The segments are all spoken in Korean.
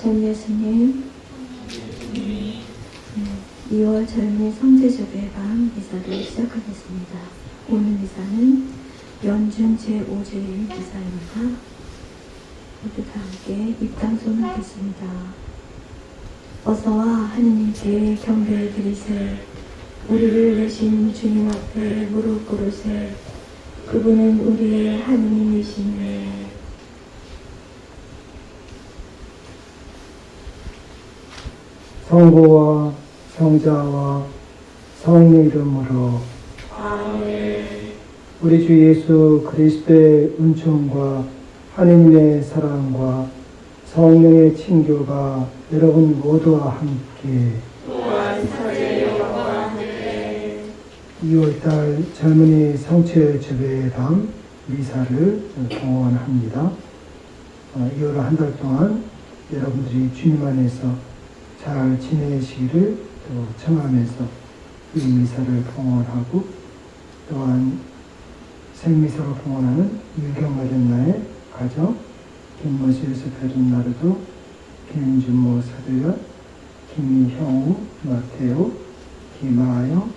전 예수님, 2월 젊은 성제주의 밤 미사를 시작하겠습니다. 오늘 미사는 연중 제5주일 미사입니다. 모두 다 함께 입장손을 하겠습니다. 어서와 하느님께 경배 드리세. 우리를 내신 주님 앞에 무릎 꿇으세. 그분은 우리의 하느님이시네. 성부와 성자와 성령 이름으로 아멘. 우리 주 예수 그리스도의 은총과 하느님의 사랑과 성령의 친교가 여러분 모두와 함께 또한 사제여와 함께 2월달 젊은이 성체 주배의 밤 미사를 봉헌합니다. 2월 한 달 동안 여러분들이 주님 안에서 잘 지내시기를 또 청하면서 이 미사를 봉헌하고 또한 생미사로 봉헌하는 유경가정나의 가정 김모시에서 베른나르도 김준모 사도연 김형우 마테오 김하영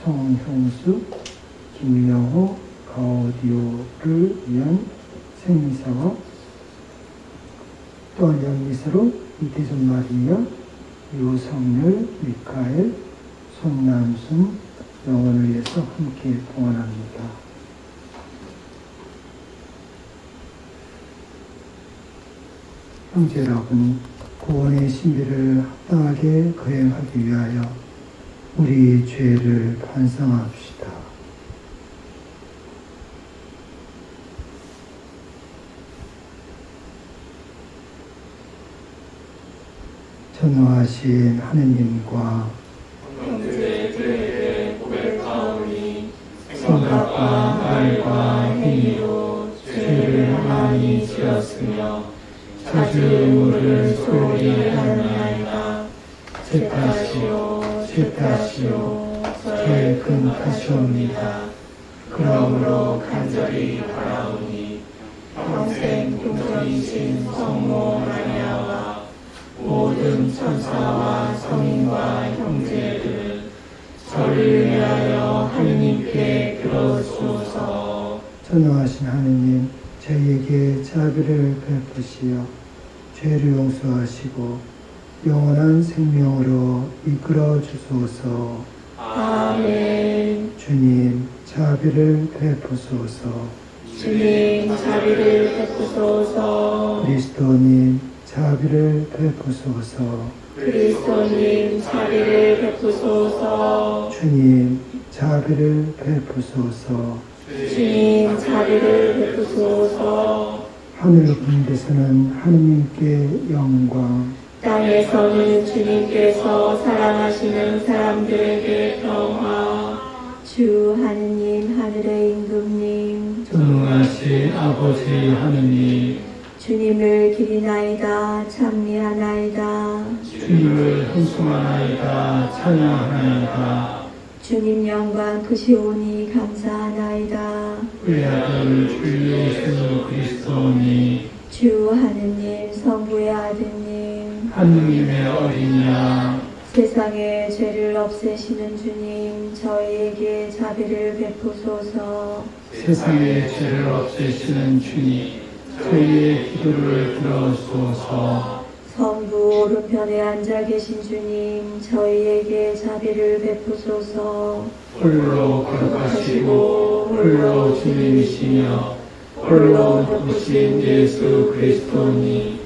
송현수 김명호 가오디오를 위한 생미사와 또한 연미사로 이태준 마리아 유성열, 미카엘, 손남순 영혼을 위해서 함께 봉헌합니다. 형제 여러분, 구원의 신비를 합당하게 거행하기 위하여 우리 죄를 반성합시다. 전능하신 하느님과 형제들에게 고백하오니 생각과 말과 행위로 죄를 많이 지었으며 자주 의무를 소홀히 하나이다. 제 탓이요 제 탓이요 저의 큰 탓이옵니다. 그러므로 간절히 바라오니 평생 동정이신 성모 마리아와 모든 천사와 성인과 형제들 저를 위하여 하느님께 들어주소서. 전능하신 하느님, 저희에게 자비를 베푸시어 죄를 용서하시고 영원한 생명으로 이끌어 주소서. 아멘. 주님, 자비를 베푸소서. 주님 자비를 베푸소서. 그리스도님, 자비를 베푸소서. 그리스도님 자비를 베푸소서. 주님, 자비를 베푸소서. 주님 자비를 베푸소서. 하늘 높은 데서는 하느님께 영광, 땅에서는 주님께서 사랑하시는 사람들에게 평화. 주 하느님 하늘의 임금님 전능하신 아버지 하느님, 주님을 기리나이다 찬미하나이다. 주님을 헌송하나이다 찬양하나이다. 주님 영광 크시오니 감사하나이다. 우리 아들 주 예수 그리스도니 주 하느님 성부의 아드님 하느님의 어린양, 세상의 죄를 없애시는 주님 저희에게 자비를 베푸소서. 세상의 죄를 없애시는 주님, 저희의 기도를 들어주소서. 성부 오른편에 앉아 계신 주님 저희에게 자비를 베푸소서. 홀로 거룩하시고 홀로 주님이시며 홀로 높으신 예수 그리스도니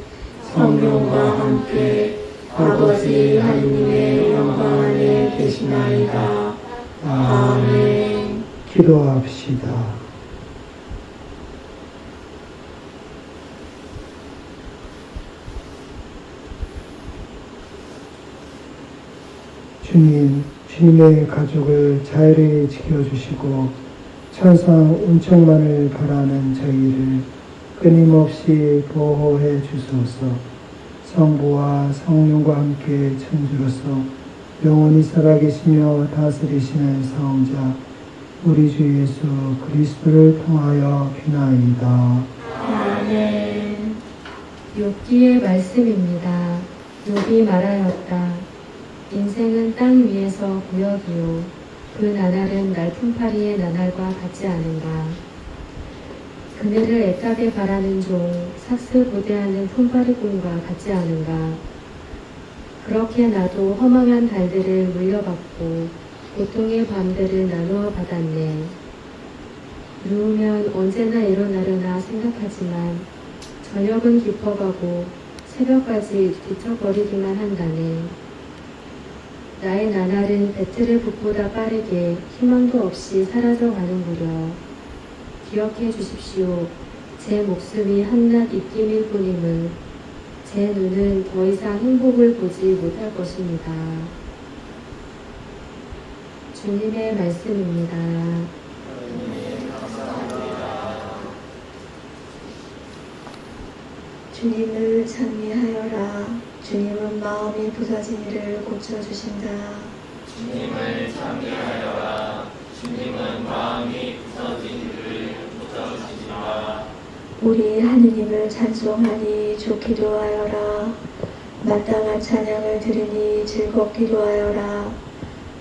성령과 함께 아버지 하느님의 영광 안에 계시나이다. 아멘. 기도합시다. 주님, 주님의 가족을 자유롭게 지켜주시고 천상 은총만을 바라는 저희를 끊임없이 보호해 주소서. 성부와 성령과 함께 천주로서 영원히 살아계시며 다스리시는 성자 우리 주 예수 그리스도를 통하여 비나이다. 아멘. 욥기의 말씀입니다. 욥이 말하였다. 인생은 땅 위에서 구역이요 그 나날은 날품파리의 나날과 같지 않은가. 그네를 애타게 바라는 종 삭스보대하는 품파리꾼과 같지 않은가. 그렇게 나도 허망한 달들을 물려받고 고통의 밤들을 나누어 받았네. 누우면 언제나 일어나려나 생각하지만 저녁은 깊어가고 새벽까지 뒤척거리기만 한다네. 나의 나날은 배틀의 북보다 빠르게 희망도 없이 사라져 가는구려. 기억해 주십시오. 제 목숨이 한낱 입김일 뿐임을. 제 눈은 더 이상 행복을 보지 못할 것입니다. 주님의 말씀입니다. 주님을 찬미하여라. 주님은 마음이 부서진 이를 고쳐주신다. 주님을 찬미하여라. 주님은 마음이 부서진 이를 고쳐주시니라. 우리 하느님을 찬송하니 좋기도 하여라. 마땅한 찬양을 들으니 즐겁기도 하여라.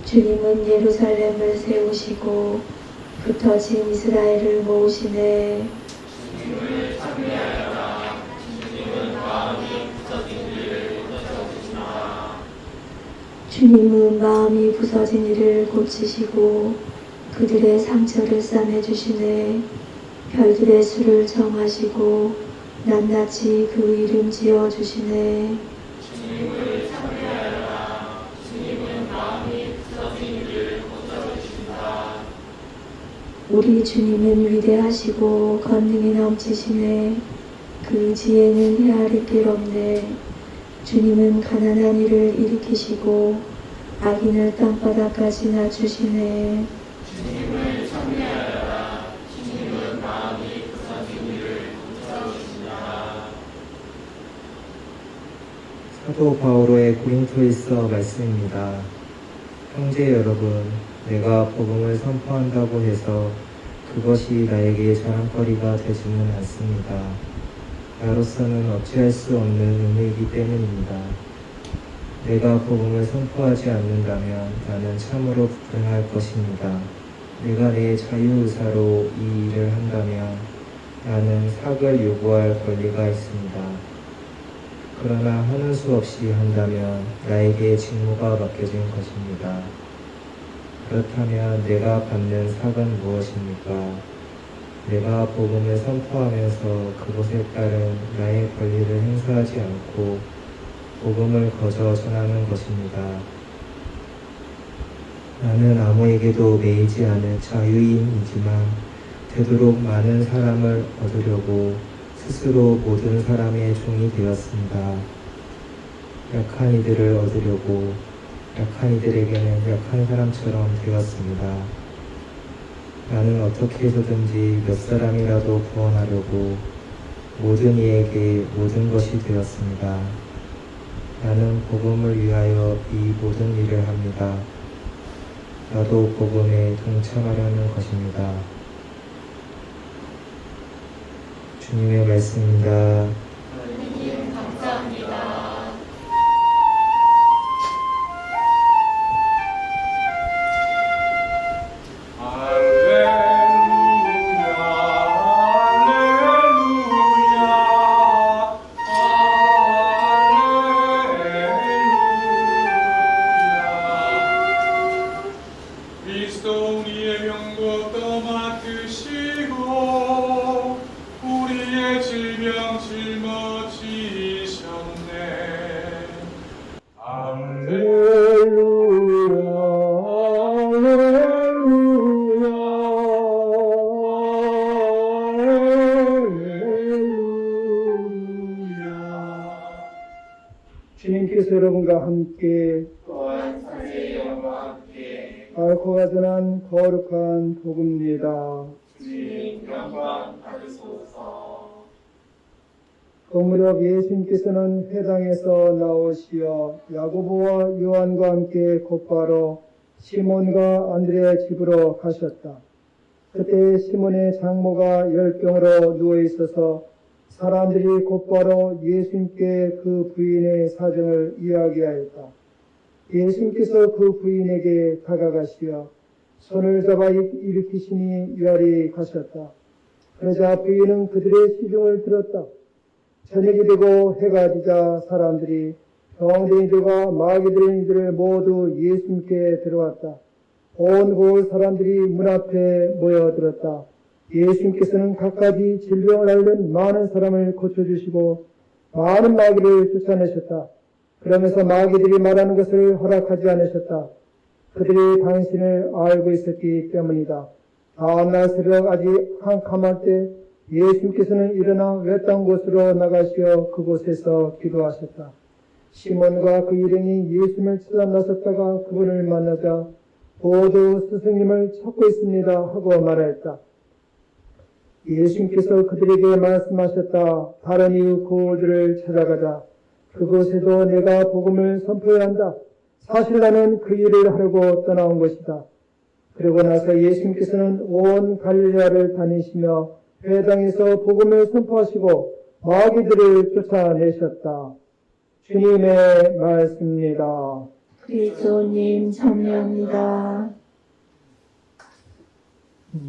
주님은 예루살렘을 세우시고 흩어진 이스라엘을 모으시네. 주님을 찬미하여라. 주님은 마음이 부서진 이를 고쳐주시니라. 주님은 마음이 부서진 이를 고치시고 그들의 상처를 싸매주시네. 별들의 수를 정하시고 낱낱이 그 이름 지어주시네. 주님을 찬미하여라. 주님은 마음이 부서진 이를 고쳐주시니라. 우리 주님은 위대하시고 권능이 넘치시네. 그 지혜는 헤아릴 길 없네. 주님은 가난한 이를 일으키시고 악인을 땅바닥까지 낮추시네. 주님을 찬미하여라. 주님은 마음이 부서진 이를 고쳐주시니라. 사도 바오로의 고린토일서 말씀입니다. 형제 여러분, 내가 복음을 선포한다고 해서 그것이 나에게 자랑거리가 되지는 않습니다. 나로서는 어찌할 수 없는 의무이기 때문입니다. 내가 복음을 선포하지 않는다면 나는 참으로 불행할 것입니다. 내가 내 자유의사로 이 일을 한다면 나는 삭을 요구할 권리가 있습니다. 그러나 하는 수 없이 한다면 나에게 직무가 맡겨진 것입니다. 그렇다면 내가 받는 삭은 무엇입니까? 내가 복음을 선포하면서 그것에 따른 나의 권리를 행사하지 않고 복음을 거저 전하는 것입니다. 나는 아무에게도 매이지 않은 자유인이지만 되도록 많은 사람을 얻으려고 스스로 모든 사람의 종이 되었습니다. 약한 이들을 얻으려고 약한 이들에게는 약한 사람처럼 되었습니다. 나는 어떻게 해서든지 몇 사람이라도 구원하려고 모든 이에게 모든 것이 되었습니다. 나는 복음을 위하여 이 모든 일을 합니다. 나도 복음에 동참하려는 것입니다. 주님의 말씀입니다. 하나님 감사합니다. 그리스도 우리의 병고도 맡으시고 우리의 질병 짊어지셨네. 할렐루야, 할렐루야, 할렐루야. 주님께서 여러분과 함께 또한 사제의 영과 함께 앓고가 전한 거룩한 복음입니다. 주님 영광 받으소서. 무렵 예수님께서는 회당에서 나오시어 야고보와 요한과 함께 곧바로 시몬과 안드레의 집으로 가셨다. 그때 시몬의 장모가 열병으로 누워 있어서 사람들이 곧바로 예수님께 그 부인의 사정을 이야기하였다. 예수님께서 그 부인에게 다가가시어 손을 잡아 일으키시니 유알이 가셨다. 그러자 부인은 그들의 시중을 들었다. 저녁이 되고 해가 지자 사람들이 병들이들과 마귀들인 이들을 모두 예수님께 들어왔다. 온 고을 사람들이 문 앞에 모여들었다. 예수님께서는 갖가지 질병을 앓는 많은 사람을 고쳐주시고 많은 마귀를 쫓아내셨다. 그러면서 마귀들이 말하는 것을 허락하지 않으셨다. 그들이 당신을 알고 있었기 때문이다. 다음날 새벽 아직 캄캄할 때 예수님께서는 일어나 외딴 곳으로 나가시어 그곳에서 기도하셨다. 시몬과 그 일행이 예수님을 찾아 나섰다가 그분을 만나자 모두 스승님을 찾고 있습니다 하고 말하였다. 예수님께서 그들에게 말씀하셨다. 다른 이유 고을들을 찾아가자. 그곳에도 내가 복음을 선포해야 한다. 사실 나는 그 일을 하려고 떠나온 것이다. 그러고 나서 예수님께서는 온 갈릴레아를 다니시며 회당에서 복음을 선포하시고 마귀들을 쫓아내셨다. 주님의 말씀입니다. 그리스도님 찬양합니다.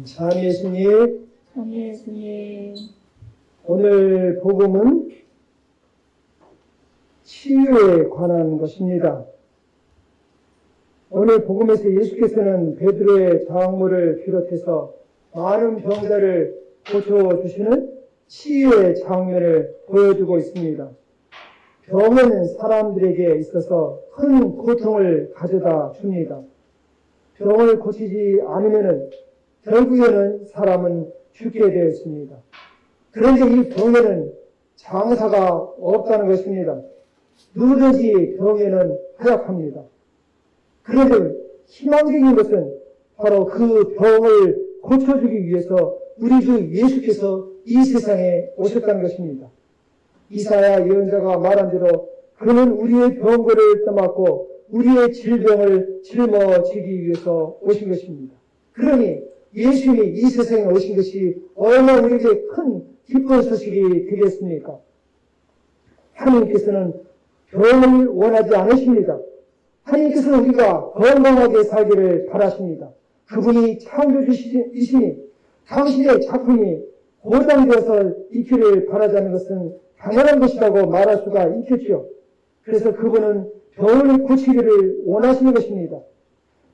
참 예수님, 참 예수님. 오늘 복음은 치유에 관한 것입니다. 오늘 복음에서 예수께서는 베드로의 장모를 비롯해서 많은 병자를 고쳐주시는 치유의 장면을 보여주고 있습니다. 병은 사람들에게 있어서 큰 고통을 가져다 줍니다. 병을 고치지 않으면 결국에는 사람은 죽게 되어 있습니다. 그런데 이 병에는 장사가 없다는 것입니다. 누구든지 병에는 허약합니다. 그런데 희망적인 것은 바로 그 병을 고쳐주기 위해서 우리 주 예수께서 이 세상에 오셨다는 것입니다. 이사야 예언자가 말한 대로 그는 우리의 병거를 떠맡고 우리의 질병을 짊어지기 위해서 오신 것입니다. 그러니 예수님이 이 세상에 오신 것이 얼마나 우리에게 큰 기쁜 소식이 되겠습니까? 하나님께서는 병을 원하지 않으십니다. 하나님께서는 우리가 건강하게 살기를 바라십니다. 그분이 창조주이시니 당신의 작품이 고장되어서 있기를 바라자는 것은 당연한 것이라고 말할 수가 있겠죠. 그래서 그분은 병을 고치기를 원하시는 것입니다.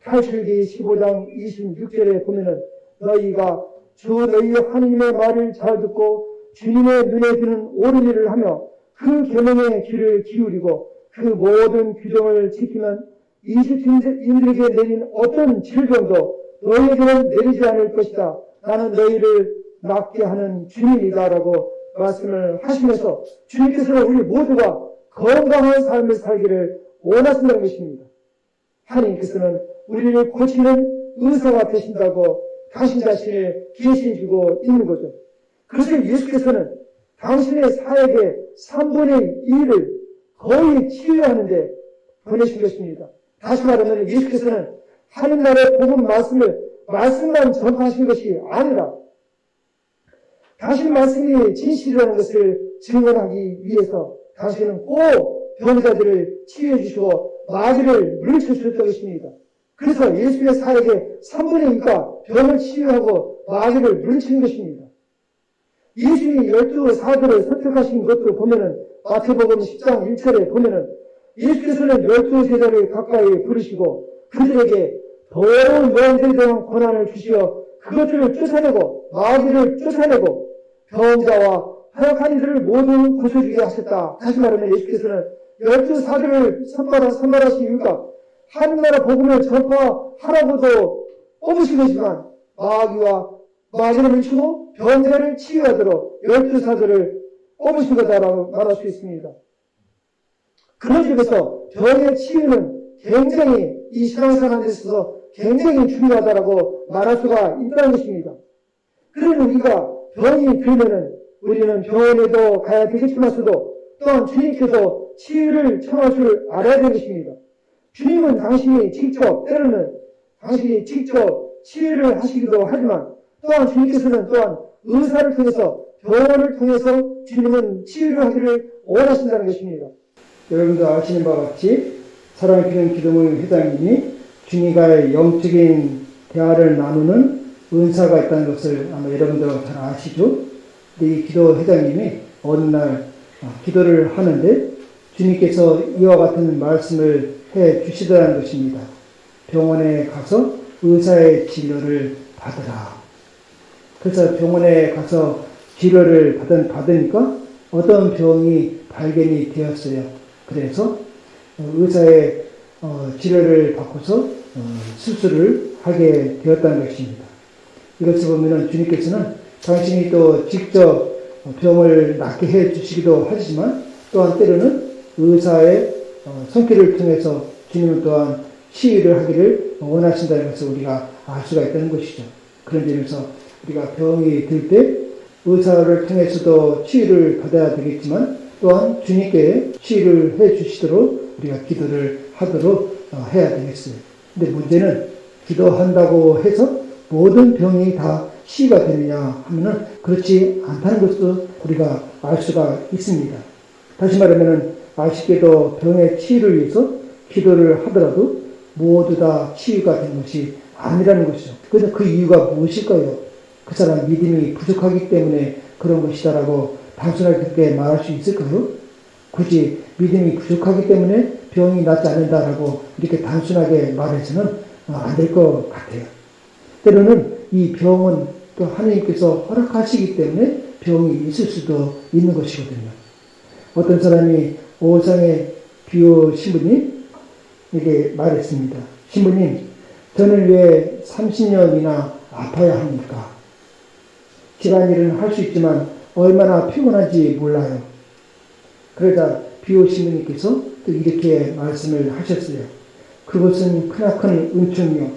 탈출기 15장 26절에 보면은 너희가 주 너희 하나님의 말을 잘 듣고 주님의 눈에 드는 옳은 일을 하며 그 계명의 귀를 기울이고 그 모든 규정을 지키면 이집트인들에게 내린 어떤 질병도 너희에게는 내리지 않을 것이다. 나는 너희를 낫게 하는 주님이다라고 말씀을 하시면서 주님께서는 우리 모두가 건강한 삶을 살기를 원하신다는 것입니다. 하나님께서는 우리를 고치는 의사가 되신다고 당신 자신을 계시해주고 있는 거죠. 그래서 예수께서는 당신의 사역의 3분의 1을 거의 치유하는데 보내신 것입니다. 다시 말하면 예수께서는 하나님 나라의 복음 말씀만 전파하신 것이 아니라 당신 말씀이 진실이라는 것을 증언하기 위해서 당신은 꼭 병자들을 치유해 주시고 마귀를 물리쳐 주셨던 것입니다. 그래서 예수의 사역의 3분의 2가 병을 치유하고 마귀를 물리치는 것입니다. 예수님이 12사도를 선택하신 것도 보면은 마태복음 10장 1절에 보면은 예수께서는 12제자를 가까이 부르시고 그들에게 더러운 영들에 대한 권한을 주시어 그것들을 쫓아내고 마귀를 쫓아내고 병자와 허약한 이들을 모두 고쳐주게 하셨다. 다시 말하면 예수께서는 12사도를 선발하신 이유가 하늘나라 복음을 전파하라고도 뽑으신 것이지만 마귀를 물치고 병자를 치유하도록 12사도를 뽑으신 거다라고 말할 수 있습니다. 그런 점에서 병의 치유는 굉장히 이 신앙생활에 있어서 굉장히 중요하다라고 말할 수가 있다는 것입니다. 그러니 우리가 병이 들면은 우리는 병원에도 가야 되겠지만서도 또한 주님께서 치유를 청할 줄 알아야 되는 것입니다. 주님은 당신이 직접 치유를 하시기도 하지만 또한 주님께서는 또한 의사를 통해서 병원을 통해서 주님은 치유를 하기를 원하신다는 것입니다. 여러분도 아시는 바와 같이 사랑의 기름 기도모임 회장님이 주님과의 영적인 대화를 나누는 은사가 있다는 것을 아마 여러분도 잘 아시죠? 이 기도 회장님이 어느 날 기도를 하는데 주님께서 이와 같은 말씀을 해 주시더라는 것입니다. 병원에 가서 의사의 진료를 받으라. 그래서 병원에 가서 치료를 받으니까 어떤 병이 발견이 되었어요. 그래서 의사의 치료를 받고서 수술을 하게 되었다는 것입니다. 이것을 보면 주님께서는 당신이 또 직접 병을 낫게 해 주시기도 하지만 또한 때로는 의사의 손길을 통해서 주님은 또한 치유를 하기를 원하신다는 것을 우리가 알 수가 있다는 것이죠. 그런 점에서 우리가 병이 들 때 의사를 통해서도 치유를 받아야 되겠지만 또한 주님께 치유를 해 주시도록 우리가 기도를 하도록 해야 되겠어요. 근데 문제는 기도한다고 해서 모든 병이 다 치유가 되느냐 하면은 그렇지 않다는 것도 우리가 알 수가 있습니다. 다시 말하면은 아쉽게도 병의 치유를 위해서 기도를 하더라도 모두 다 치유가 되는 것이 아니라는 것이죠. 그래서 그 이유가 무엇일까요? 그 사람 믿음이 부족하기 때문에 그런 것이다라고 단순하게 그렇게 말할 수 있을까요? 굳이 믿음이 부족하기 때문에 병이 낫지 않는다라고 이렇게 단순하게 말해서는 안 될 것 같아요. 때로는 이 병은 또 하나님께서 허락하시기 때문에 병이 있을 수도 있는 것이거든요. 어떤 사람이 오상의 비오 신부님에게 말했습니다. 신부님, 저는 왜 30년이나 아파야 합니까? 집안일은 할 수 있지만 얼마나 피곤한지 몰라요. 그러자 비오 신부님께서 또 이렇게 말씀을 하셨어요. 그것은 크나큰 은총이요.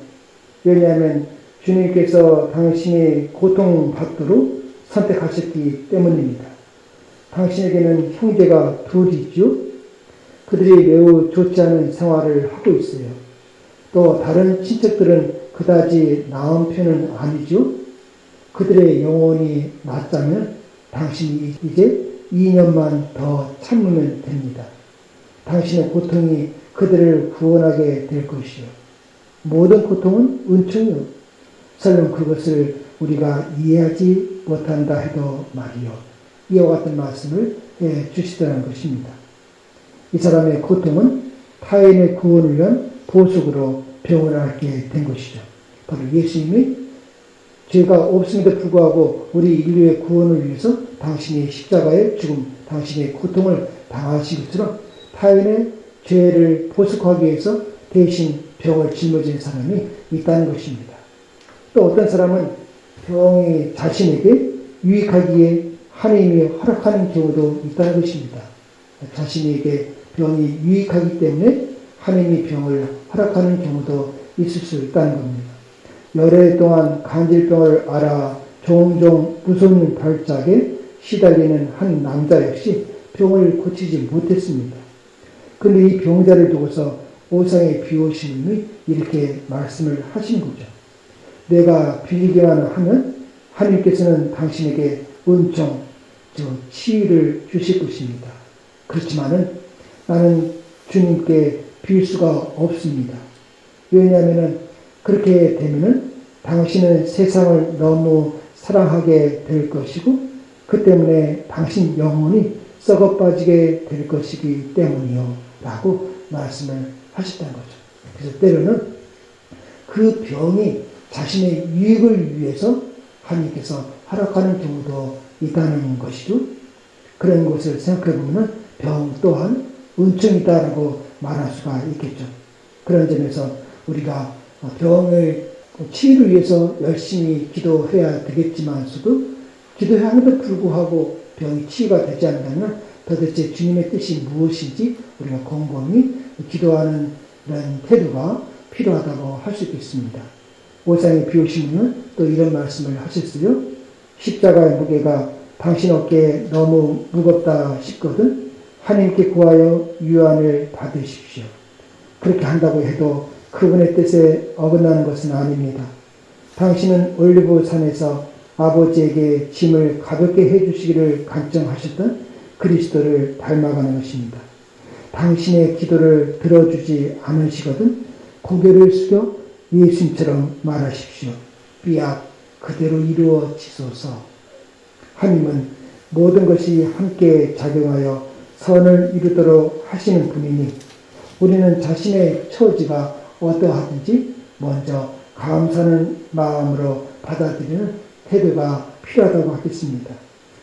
왜냐하면 주님께서 당신이 고통받도록 선택하셨기 때문입니다. 당신에게는 형제가 둘이 있죠. 그들이 매우 좋지 않은 생활을 하고 있어요. 또 다른 친척들은 그다지 나은 편은 아니죠. 그들의 영혼이 낫다면 당신이 이제 2년만 더 참으면 됩니다. 당신의 고통이 그들을 구원하게 될 것이요. 모든 고통은 은총이요. 설령 그것을 우리가 이해하지 못한다 해도 말이요. 이와 같은 말씀을 해 주시더라는 것입니다. 이 사람의 고통은 타인의 구원을 위한 보석으로 병을 앓게 된 것이죠. 바로 예수님이 죄가 없음에도 불구하고 우리 인류의 구원을 위해서 당신이 십자가의 죽음, 당신의 고통을 당하신 것처럼 타인의 죄를 보석하기 위해서 대신 병을 짊어진 사람이 있다는 것입니다. 또 어떤 사람은 병이 자신에게 유익하기에 하나님이 허락하는 경우도 있다는 것입니다. 자신에게 병이 유익하기 때문에 하나님이 병을 허락하는 경우도 있을 수 있다는 겁니다. 여러 해 동안 간질병을 앓아 종종 무서운 발작에 시달리는 한 남자 역시 병을 고치지 못했습니다. 그런데 이 병자를 두고서 오상의 비오시님이 이렇게 말씀을 하신 거죠. 내가 빌기만 하면 하나님께서는 당신에게 은총, 즉 치유를 주실 것입니다. 그렇지만은 나는 주님께 빌 수가 없습니다. 왜냐하면은 그렇게 되면은 당신은 세상을 너무 사랑하게 될 것이고 그 때문에 당신 영혼이 썩어 빠지게 될 것이기 때문이요 라고 말씀을 하셨다는 거죠. 그래서 때로는 그 병이 자신의 유익을 위해서 하나님께서 허락하는 경우도 있다는 것이죠. 그런 것을 생각해 보면 병 또한 은총이다라고 말할 수가 있겠죠. 그런 점에서 우리가 병을 치유를 위해서 열심히 기도해야 되겠지만서도 기도함에도 불구하고 병이 치유가 되지 않는다면 도대체 주님의 뜻이 무엇인지 우리가 곰곰이 기도하는 이런 태도가 필요하다고 할 수 있겠습니다. 오상의 비오시는 또 이런 말씀을 하셨어요. 십자가의 무게가 당신 어깨에 너무 무겁다 싶거든 하나님께 구하여 유안을 받으십시오. 그렇게 한다고 해도 그분의 뜻에 어긋나는 것은 아닙니다. 당신은 올리브 산에서 아버지에게 짐을 가볍게 해주시기를 간청하셨던 그리스도를 닮아가는 것입니다. 당신의 기도를 들어주지 않으시거든 고개를 숙여 예수님처럼 말하십시오. 삐약 그대로 이루어지소서. 하나님은 모든 것이 함께 작용하여 선을 이루도록 하시는 분이니 우리는 자신의 처지가 어떠하든지 먼저 감사하는 마음으로 받아들이는 태도가 필요하다고 하겠습니다.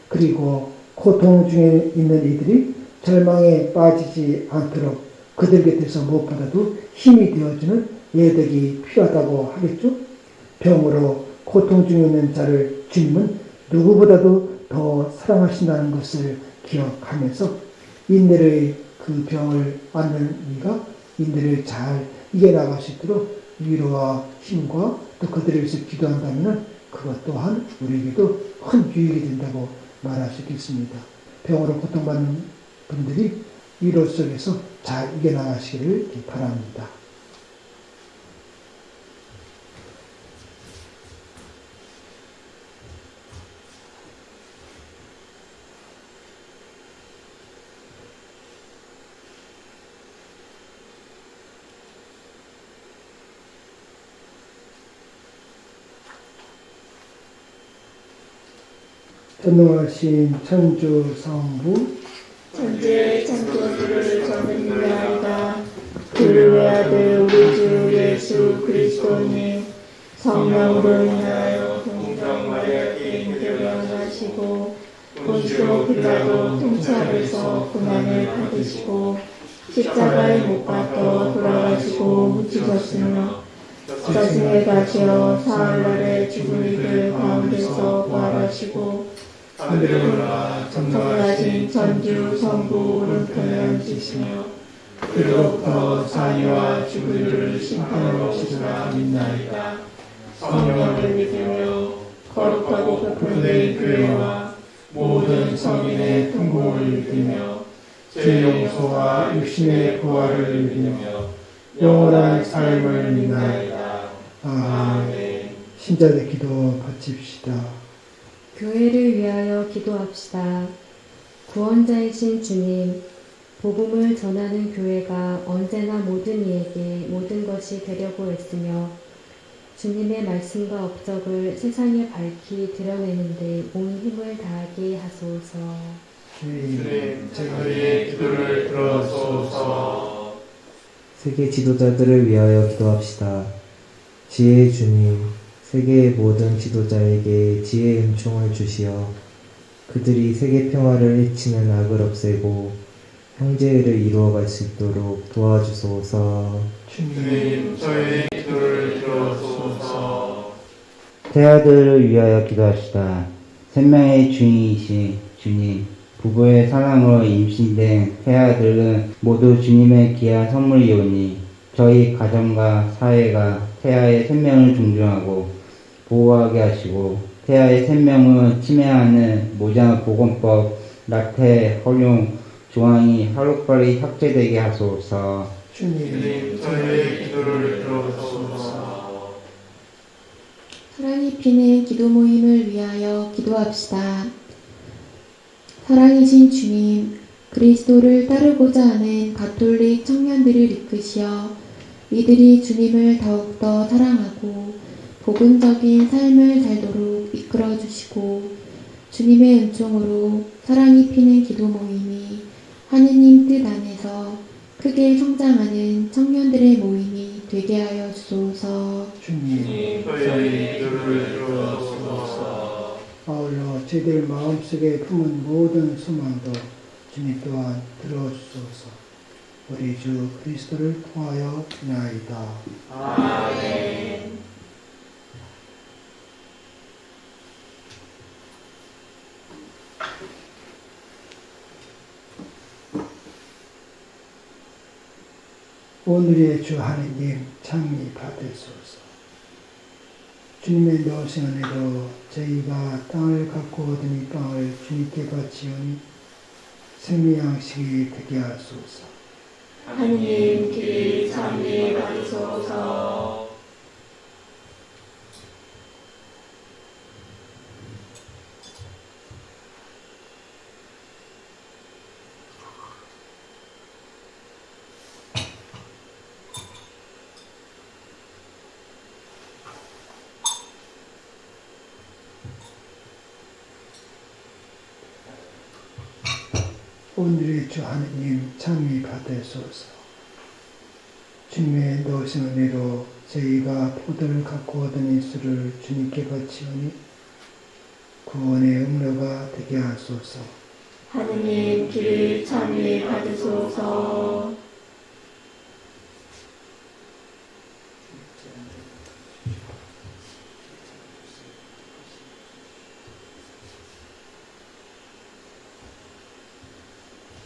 그리고 고통 중에 있는 이들이 절망에 빠지지 않도록 그들 곁에서 무엇보다도 힘이 되어주는 예덕이 필요하다고 하겠죠. 병으로 고통 중에 있는 자를 주님은 누구보다도 더 사랑하신다는 것을 기억하면서 인내의 그 병을 앓는 이가 인내를 잘 이겨나갈 수 있도록 위로와 힘과 또 그들을 위해서 기도한다면 그것 또한 우리에게도 큰 유익이 된다고 말할 수 있겠습니다. 병으로 고통받는 분들이 위로 속에서 잘 이겨나가시기를 바랍니다. 전능하신 천주 성부 천지의 창조주를 저는 인하리다. 그를 외아들 우리 주 예수 그리스도님 성령으로 인하여 동정 마리아께 인격연하시고 본시오 빌라도 통찰에서 고난을 받으시고 십자가에 못 박혀 돌아가시고 묻히셨으며 자신의 가시어 사흘날에 죽은 이들 가운데서 부활하시고 하늘에 올라 전능하신 천주 성부 오른편에 앉으시며 그로부터 자유와 죽은 이를 심판하러 오시리라 믿나이다. 성령을 믿으며 거룩하고 교포된 교회와 모든 성인의 통곡을 믿으며 죄 용서와 육신의 부활을 믿으며 영원한 삶을 믿나이다. 아멘. 신자의 기도 바칩시다. 교회를 위하여 기도합시다. 구원자이신 주님, 복음을 전하는 교회가 언제나 모든 이에게 모든 것이 되려고 애쓰며 주님의 말씀과 업적을 세상에 밝히 드러내는데 온 힘을 다하게 하소서. 주님, 저희의 기도를 들어주소서. 세계 지도자들을 위하여 기도합시다. 지혜의 주님, 세계의 모든 지도자에게 지혜의 은총을 주시어 그들이 세계 평화를 해치는 악을 없애고 형제의를 이루어갈 수 있도록 도와주소서. 주님, 저희의 기도를 들어주소서. 태아들을 위하여 기도합시다. 생명의 주인이신 주님, 부부의 사랑으로 임신된 태아들은 모두 주님의 귀한 선물이오니 저희 가정과 사회가 태아의 생명을 존중하고 보호하게 하시고 태아의 생명을 침해하는 모장 보건법, 낙태, 허용, 조항이 하루빨리 삭제되게 하소서. 주님, 저희의 기도를 들어주소서. 사랑이 피는 기도 모임을 위하여 기도합시다. 사랑이신 주님, 그리스도를 따르고자 하는 가톨릭 청년들을 이끄시어 이들이 주님을 더욱더 사랑하고 복음적인 삶을 살도록 이끌어 주시고 주님의 은총으로 사랑이 피는 기도 모임이 하느님 뜻 안에서 크게 성장하는 청년들의 모임이 되게 하여 주소서. 주님, 저희의 기도를 들어주소서. 아울러 저희들 마음속에 품은 모든 소망도 주님 또한 들어주소서. 우리 주 그리스도를 통하여 나이다. 아멘. 오늘의 주 하느님 창리 받으소서. 주님의 노신 안에도 저희가 땅을 갖고 얻은 이 빵을 주님께 바치오니 생명 양식이 되게 하소서. 하느님 길 참리 받으소서. 오늘의 주 하느님 참히 받으소서. 주님의 넣으신 은혜로 저희가 포도를 갖고 얻은 예수를 주님께 바치오니 구원의 음료가 되게 하소서. 하느님 길을 참히 받으소서.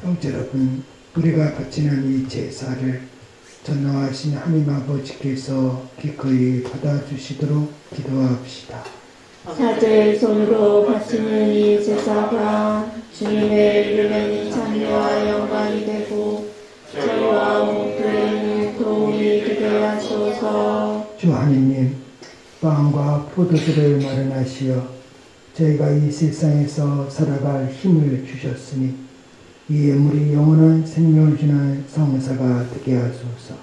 형제 여러분, 우리가 바치는 이 제사를 전능하신 하나님 아버지께서 기꺼이 받아주시도록 기도합시다. 사제의 손으로 바치는 이 제사가 주님의 이름에 찬미와 영광이 되고 저희와 온 교회는 도움이 되게 하소서. 주 하느님, 빵과 포도주를 마련하시어 저희가 이 세상에서 살아갈 힘을 주셨으니 이 예물이 영원한 생명을 주는 성사가 되게 하소서.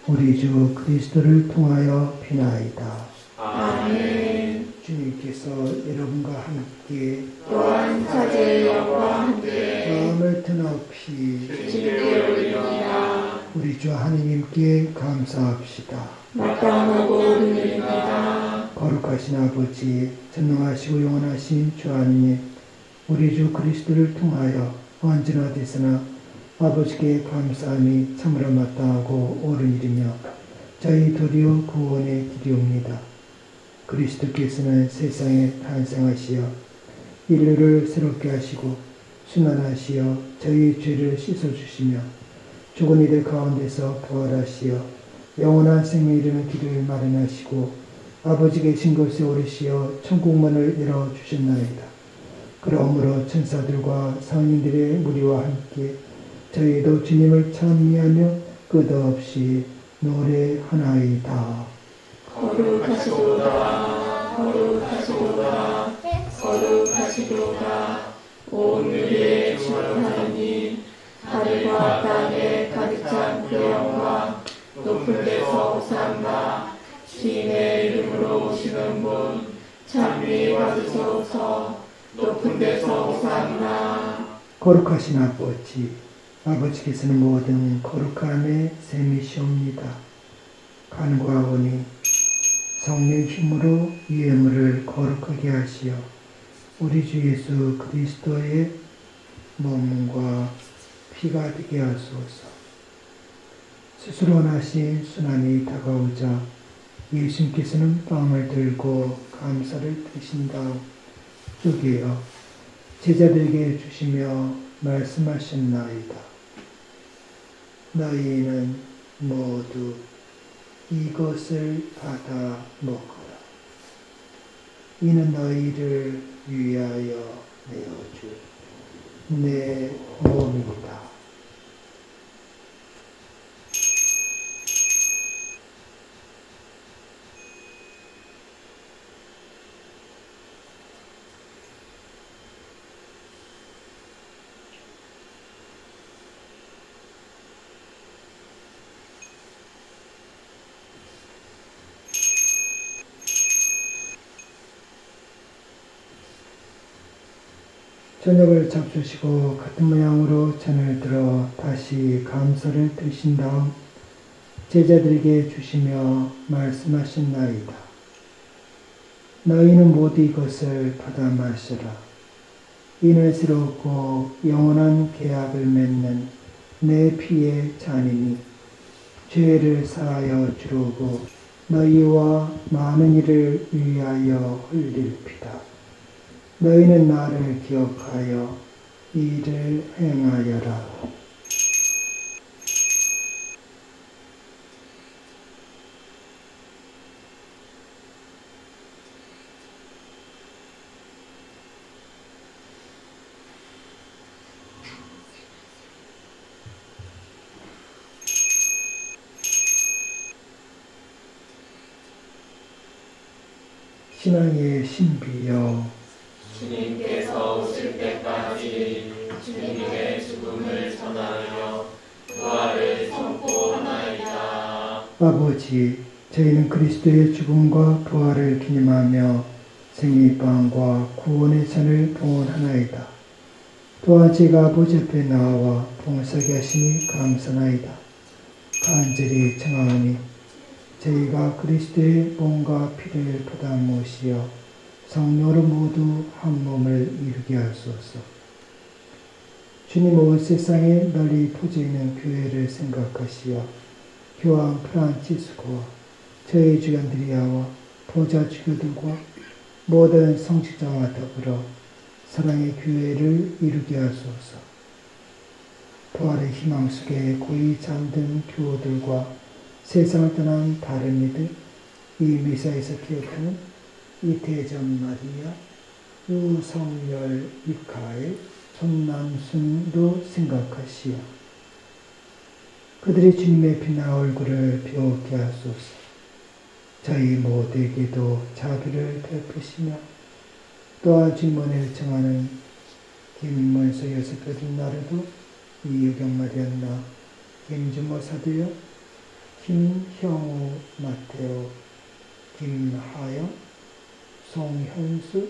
우리 주 그리스도를 통하여 비나이다. 아멘. 주님께서 여러분과 함께 또한 사제의 영과 함께 마음을 드높이 주님께 올립니다. 우리 주 하느님께 감사합시다. 마땅하고 은혜입니다. 거룩하신 아버지, 전능하시고 영원하신 주 하느님, 우리 주 그리스도를 통하여 언제나 어디서나 아버지께 감사함이 참으로 마땅하고 옳은 일이며 저희 도리어 구원의 길이옵니다. 그리스도께서는 세상에 탄생하시어 인류를 새롭게 하시고 순환하시어 저희 죄를 씻어주시며 죽은 이들 가운데서 부활하시어 영원한 생명에 이르는 길을 마련하시고 아버지 계신 곳에 오르시어 천국문을 열어주셨나이다. 그러므로 천사들과 성인들의 무리와 함께 저희도 주님을 찬미하며 끝없이 노래하나이다. 거룩하시도다, 거룩하시도다, 거룩하시도다. 온 우리의 주 하나님, 하늘과 땅에 가득 찬 그 영광, 높은 데서 호산나, 주님의 이름으로 오시는 분, 찬미 받으소서. 높은 데서 호산나. 거룩하신 아버지, 아버지께서는 모든 거룩함의 셈이시옵니다. 간구하오니 성령 힘으로 이 예물을 거룩하게 하시어 우리 주 예수 그리스도의 몸과 피가 되게 하소서. 스스로 나신 순환이 다가오자 예수님께서는 빵을 들고 감사를 드신 다음 쪼개어 제자들에게 주시며 말씀하셨나이다. 너희는 모두 이것을 받아 먹어라. 이는 너희를 위하여 내어줄 내 몸이다. 저녁을 잡수시고 같은 모양으로 잔을 들어 다시 감사를 드신 다음 제자들에게 주시며 말씀하셨나이다. 너희는 모두 이것을 받아 마시라. 이는 새롭고 영원한 계약을 맺는 내 피의 잔이니 죄를 사하여 주르고 너희와 많은 이를 위하여 흘릴 피다. 너희는 나를 기억하여 이 일을 행하여라. 신앙의 신비여, 주님께서 오실 때까지 주님의 죽음을 전하며 부활을 선포하나이다. 아버지, 저희는 그리스도의 죽음과 부활을 기념하며 생일빵과 구원의 잔을 봉헌하나이다. 또한 제가 아버지 앞에 나와 봉사하게 하시니 감사나이다. 간절히 청하오니 저희가 그리스도의 몸과 피를 받아 모시어 성령으로 모두 한 몸을 이루게 하소서. 주님, 온 세상에 널리 퍼져 있는 교회를 생각하시어 교황 프란치스코와 저희 주교 안드레아와 보좌 주교들과 모든 성직자와 더불어 사랑의 교회를 이루게 하소서. 부활의 희망 속에 고이 잠든 교우들과 세상을 떠난 다른 이들, 이 미사에서 기억하는 이태정 마리아, 유성열 미카엘, 손남순도 생각하시어 그들이 주님의 빛난 얼굴을 배우게 하소서. 저희 모두에게도 자비를 베푸시며 또한 주님을 청하는 김문서 요셉 나르도, 이유경 마리안나, 김준모 사도요, 김형우 마테오, 김하영, 송현수,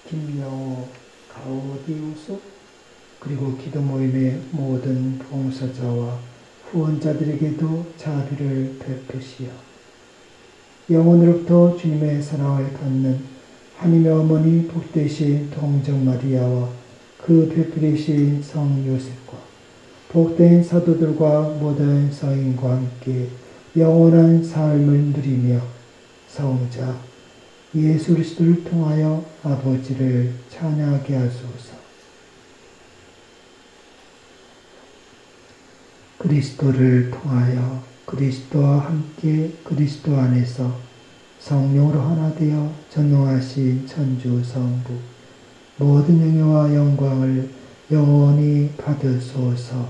김영호 가우디우스, 그리고 기도 모임의 모든 봉사자와 후원자들에게도 자비를 베푸시어 영혼으로부터 주님의 사랑을 받는 하나님의 어머니 복되신 동정 마리아와 그 배필이신 성 요셉과 복된 사도들과 모든 성인과 함께 영원한 삶을 누리며 성자 예수 그리스도를 통하여 아버지를 찬양하게 하소서. 그리스도를 통하여 그리스도와 함께 그리스도 안에서 성령으로 하나 되어 전능하신 천주 성부 모든 영예와 영광을 영원히 받으소서.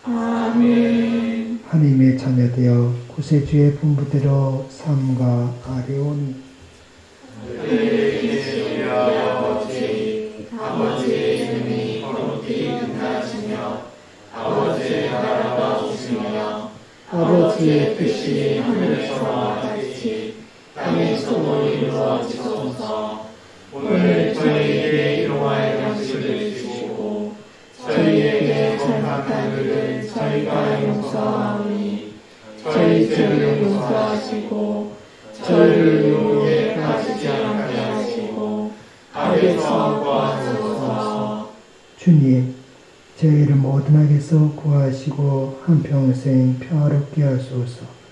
아멘. 하나님의 자녀되어 구세주의 분부대로 삼가 아뢰오니 우리 아버지의 이름이 거룩히 빛나시며 아버지의 나라가 오시며 아버지의 뜻이 하늘에서와 같이 땅에서도 이루어지소서. 오늘 저희에게 일용할 양식을 주시고 저희에게 잘못한 일을 저희가 용서하오니 저희 죄를 용서하시고 저희를 유혹에 빠지지 않게 하시고 악에서 구하소서. 주님, 저희를 모든 악에서 구하시고 한평생 평화롭게 하소서.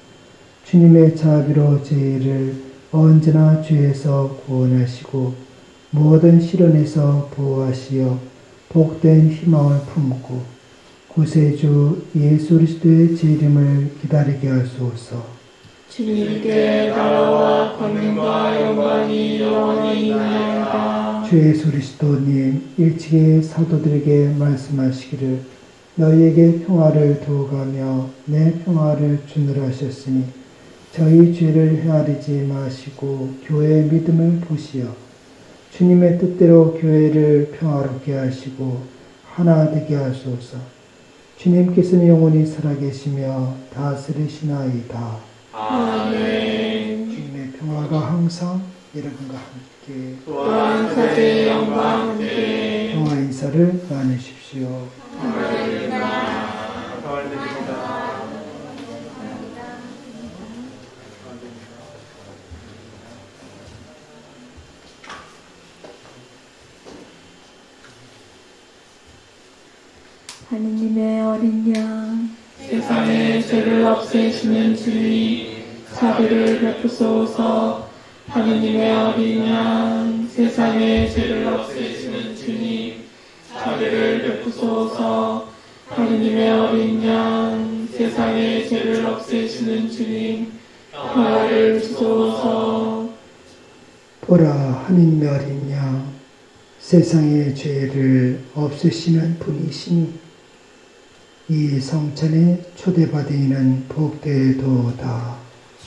주님의 자비로 저희를 언제나 죄에서 구원하시고 모든 시련에서 보호하시어 복된 희망을 품고 구세주 예수 그리스도의 재림을 기다리게 하소서. 주님께 나라와 권능과 영광이 영원히 있나이다. 주 예수 그리스도님, 일찍이 사도들에게 말씀하시기를 너희에게 평화를 두어가며 내 평화를 주노라 하셨으니 저희 죄를 헤아리지 마시고 교회의 믿음을 보시어 주님의 뜻대로 교회를 평화롭게 하시고 하나 되게 하소서. 주님께서는 영원히 살아계시며 다스리시나이다. 아멘. 주님의 평화가 항상 여러분과 함께 또한 사제의 영광 함께 평화 인사를 나누십시오. 하느님의 어린 양, 세상의 죄를 없애시는 주님, 자비를 베푸소서. 하느님의 어린 양, 세상의 죄를 없애시는 주님, 자비를 베푸소서. 하느님의 어린 양, 세상의 죄를 없애시는 주님, 평화를 주소서. 보라, 하느님의 어린 양, 세상의 죄를 없애시는 분이시니 이 성찬에 초대받으는 복되도다.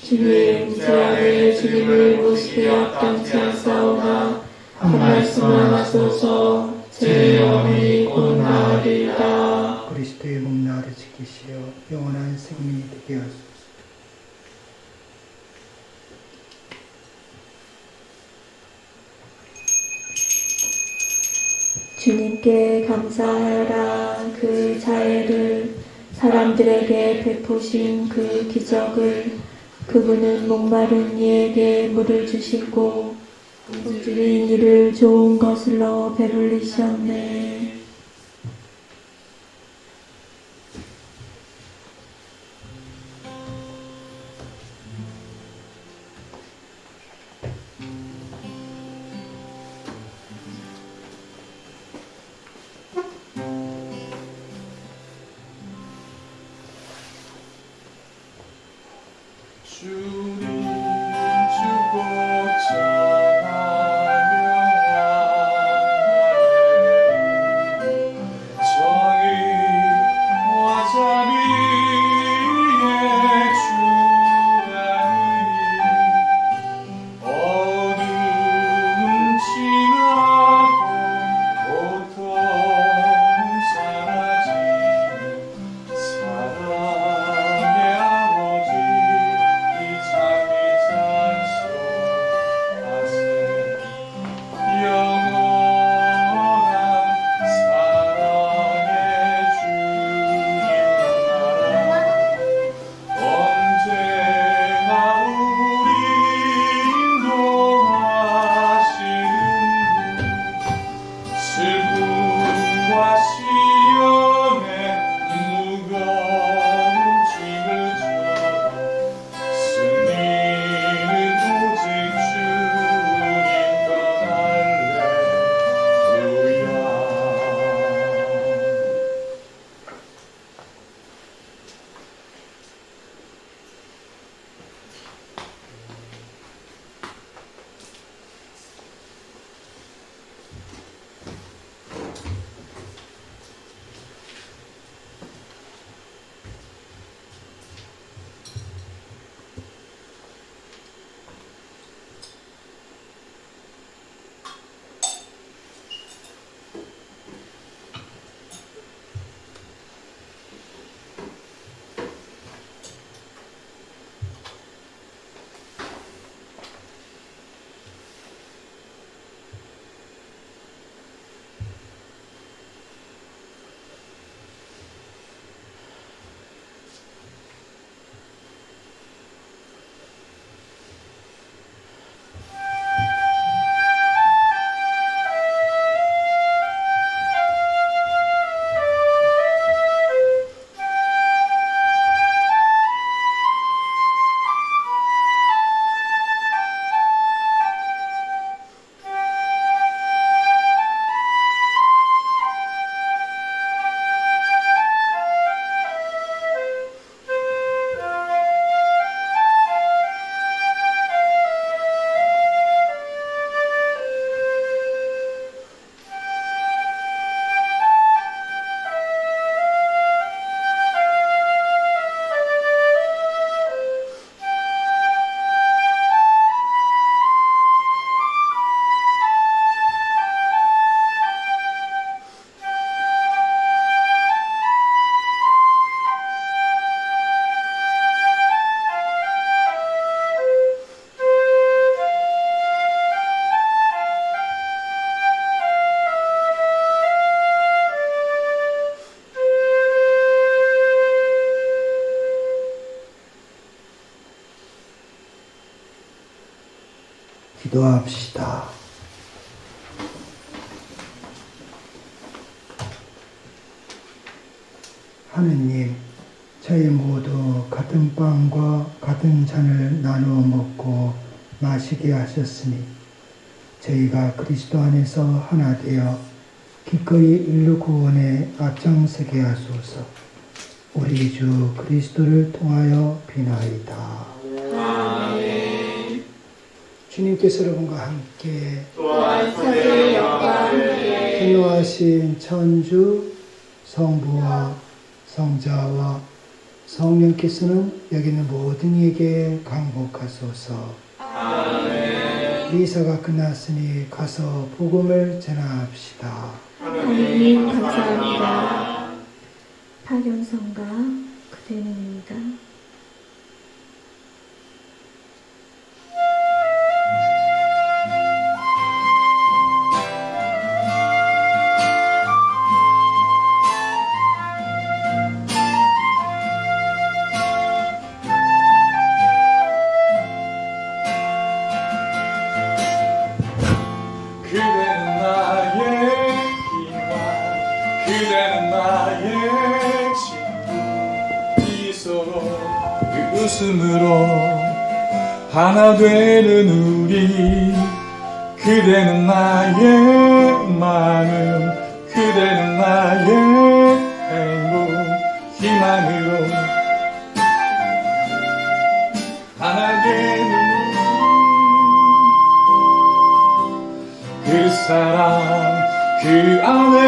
주님, 제 안에 주님을 모시되 합당치 않사오나 한 말씀만 하소서. 제 영혼이 곧 나으리이다. 그리스도의 몸나를 지키시어 영원한 생명이 되게 하소서. 주님께 감사하라. 그 자애를 사람들에게 베푸신 그 기적을 그분은 목마른 이에게 물을 주시고 굶주린 이를 좋은 것으로 배불리셨네. 주님 주고 전하며 정의와 자비의 주라니 어둠은 지나고 고통은 사라지고 사랑의 아버지 이 자비 찬송하세. 영원한 사랑의 주님 나라 언제나 우리 인도하시는 슬픔과 시련의 무거운 짐을 져도 승리는 오직 주님 것 할렐루야. 기도합시다. 하느님, 저희 모두 같은 빵과 같은 잔을 나누어 먹고 마시게 하셨으니 저희가 그리스도 안에서 하나 되어 기꺼이 인류 구원에 앞장서게 하소서. 우리 주 그리스도를 통하여 비나이다. 아멘. 주님께서 여러분과 함께 또한 사제의 영과 함께 전노하신 천주 성부와 성자와 성령께서는 여기 있는 모든 이에게 강복하소서. 아멘. 미사가 끝났으니 가서 복음을 전합시다. 하나님 감사합니다. 파견성가 그대입니다. 그대는 나의 친구 미소로 그 웃음으로 하나 되는 우리 그대는 나의 마음 그대는 나의 행복 희망으로 하나 되는 그 사랑 그 안에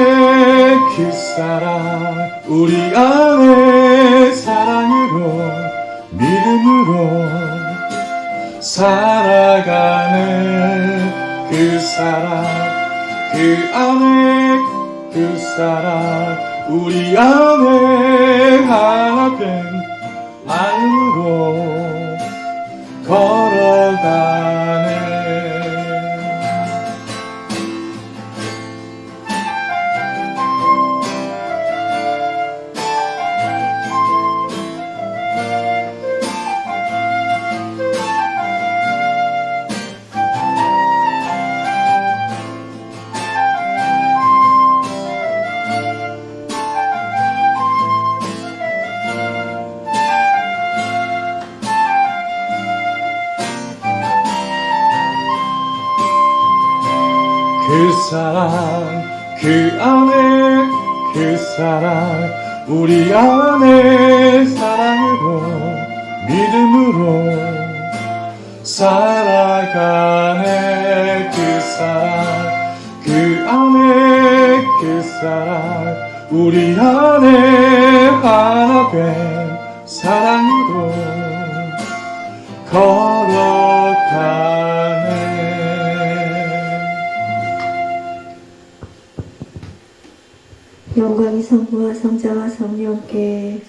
그 사랑 우리 안에 사랑으로 믿음으로 살아가는 그 사랑 그 안에 그 사랑 우리 안에 하나 된 마음으로 걸어가네 그 사랑 그 안에 그 사랑 우리 안에 사랑으로 믿음으로 살아가네 그 사랑 그 안에 그 사랑 우리 안에 하나 된 사랑으로 걸어가네 영광이 성부와 성자와 성령께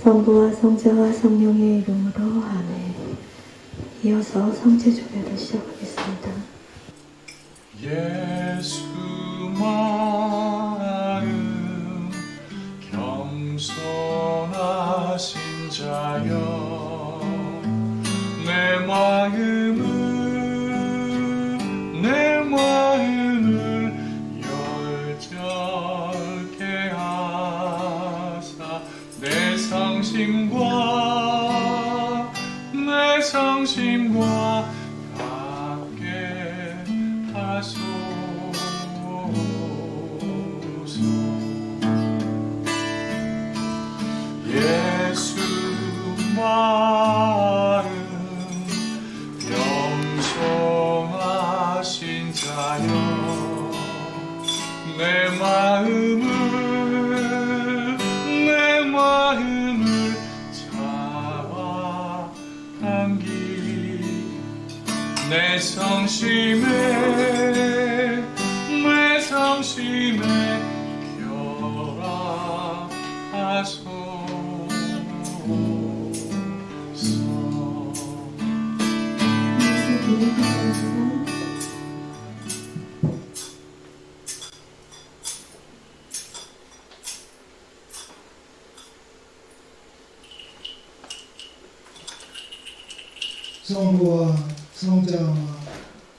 성부와 성자와 성령의 이름으로 아멘. 이어서 성체조회를 시작하겠습니다. 예수 마음 겸손하신 자여 내 마음을 열정케 하사 내 성심과 같게 하소서. 예수 마음 겸손하신 자여 내 마음을 잡아 당기 내 성심에 성부와 성자와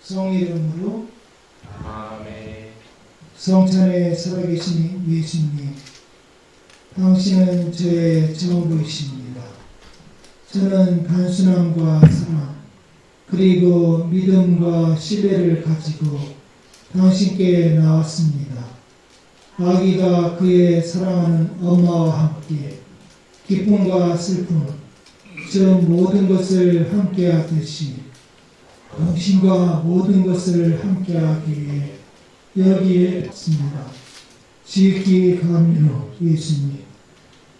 성이름으로 아멘. 성찬에 살아계신 예수님, 당신은 저의 전부이십니다. 저는 단순함과 사랑, 그리고 믿음과 신뢰를 가지고 당신께 나왔습니다. 아기가 그의 사랑하는 엄마와 함께 기쁨과 슬픔, 저 모든 것을 함께하듯이 당신과 모든 것을 함께하기 위해 여기에 왔습니다. 지극히 감사로 예수님,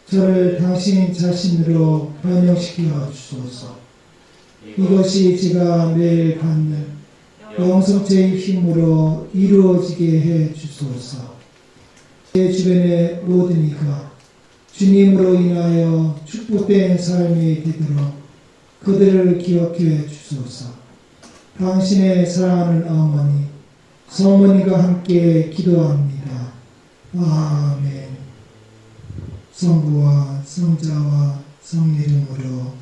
저를 당신 자신으로 변형시켜 주소서. 이것이 제가 매일 받는 영성체의 힘으로 이루어지게 해 주소서. 제 주변의 모든 이가 주님으로 인하여 축복된 삶이 되도록 그들을 기억해 주소서. 당신의 사랑하는 어머니 성모님과 함께 기도합니다. 아멘. 성부와 성자와 성이름으로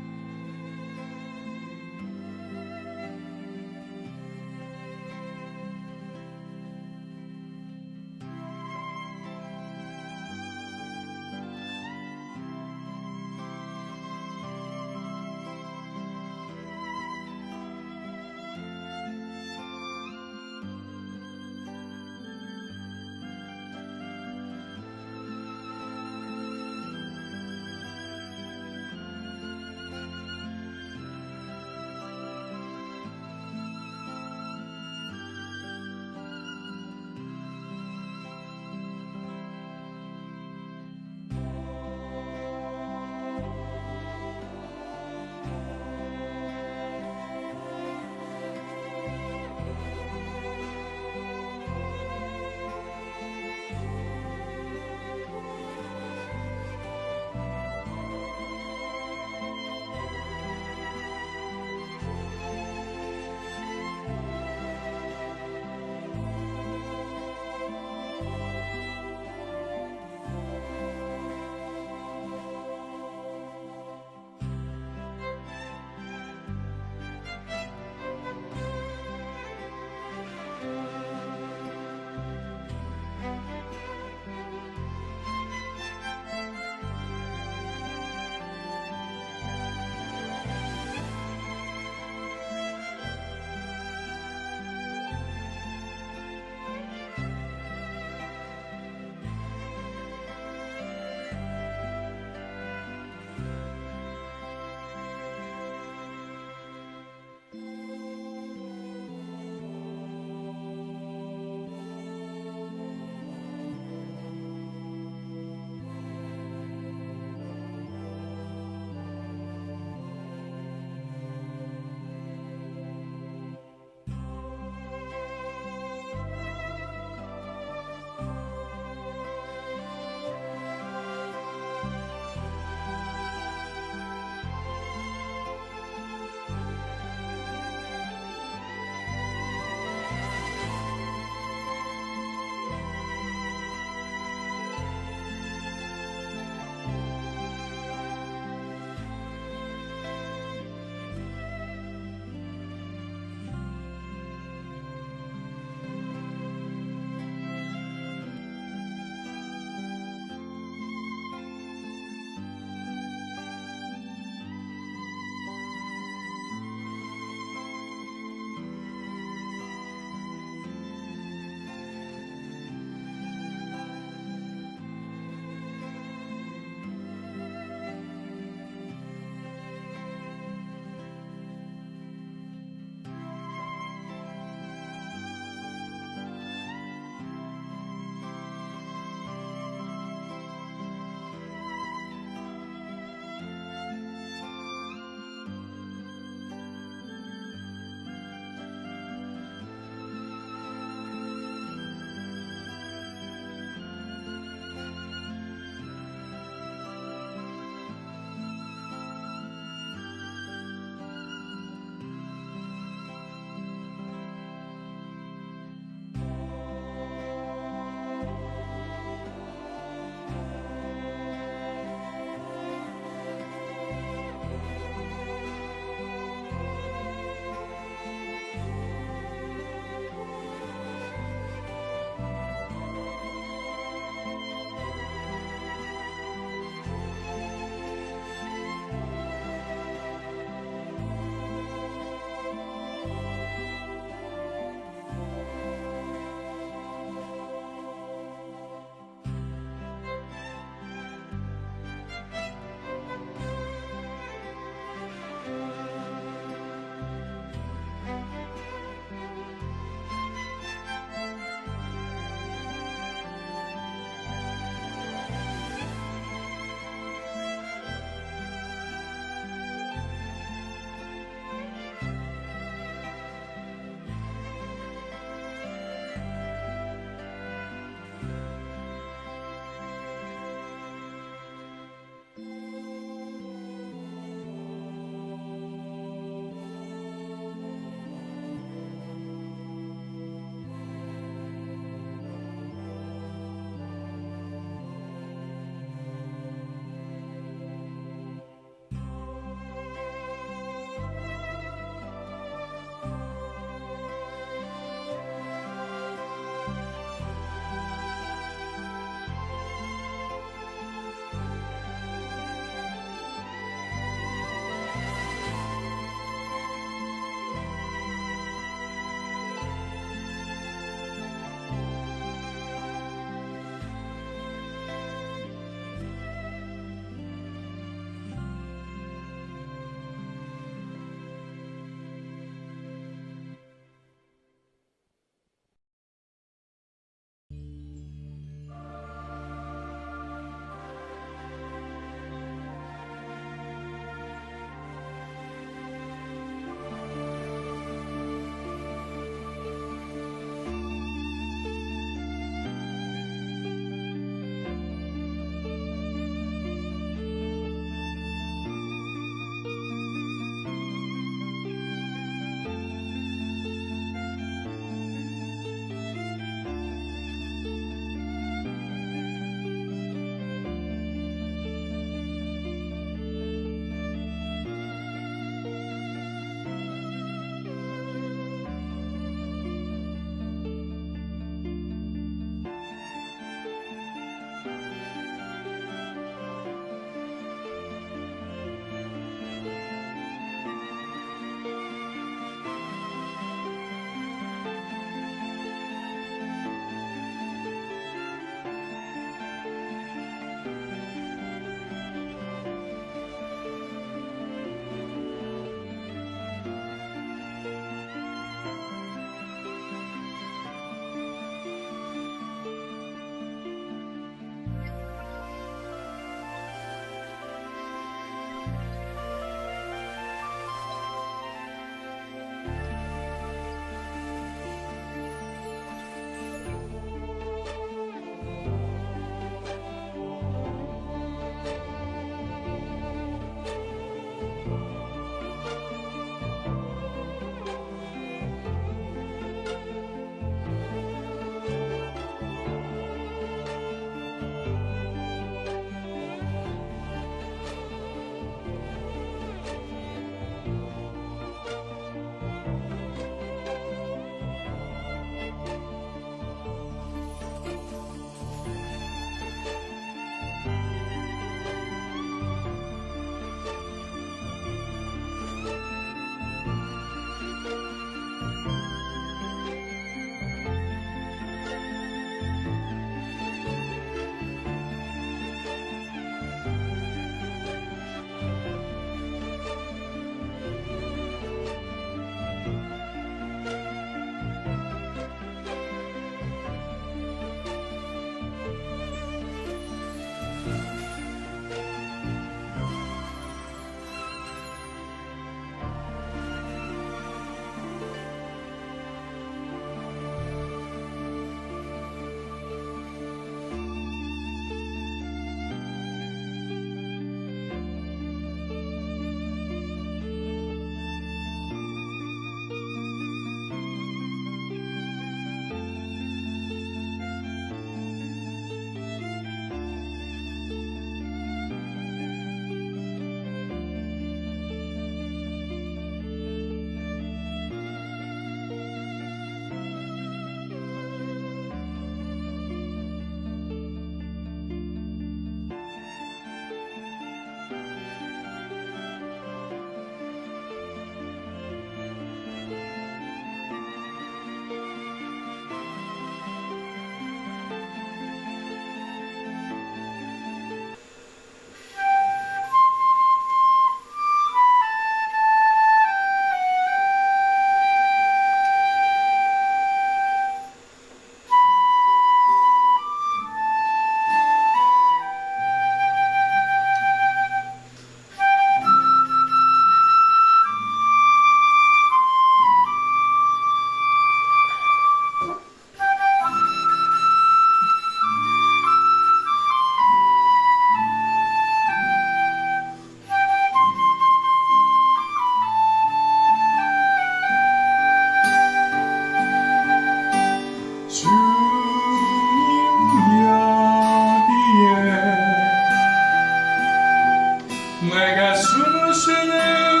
내가 숨을 쉬는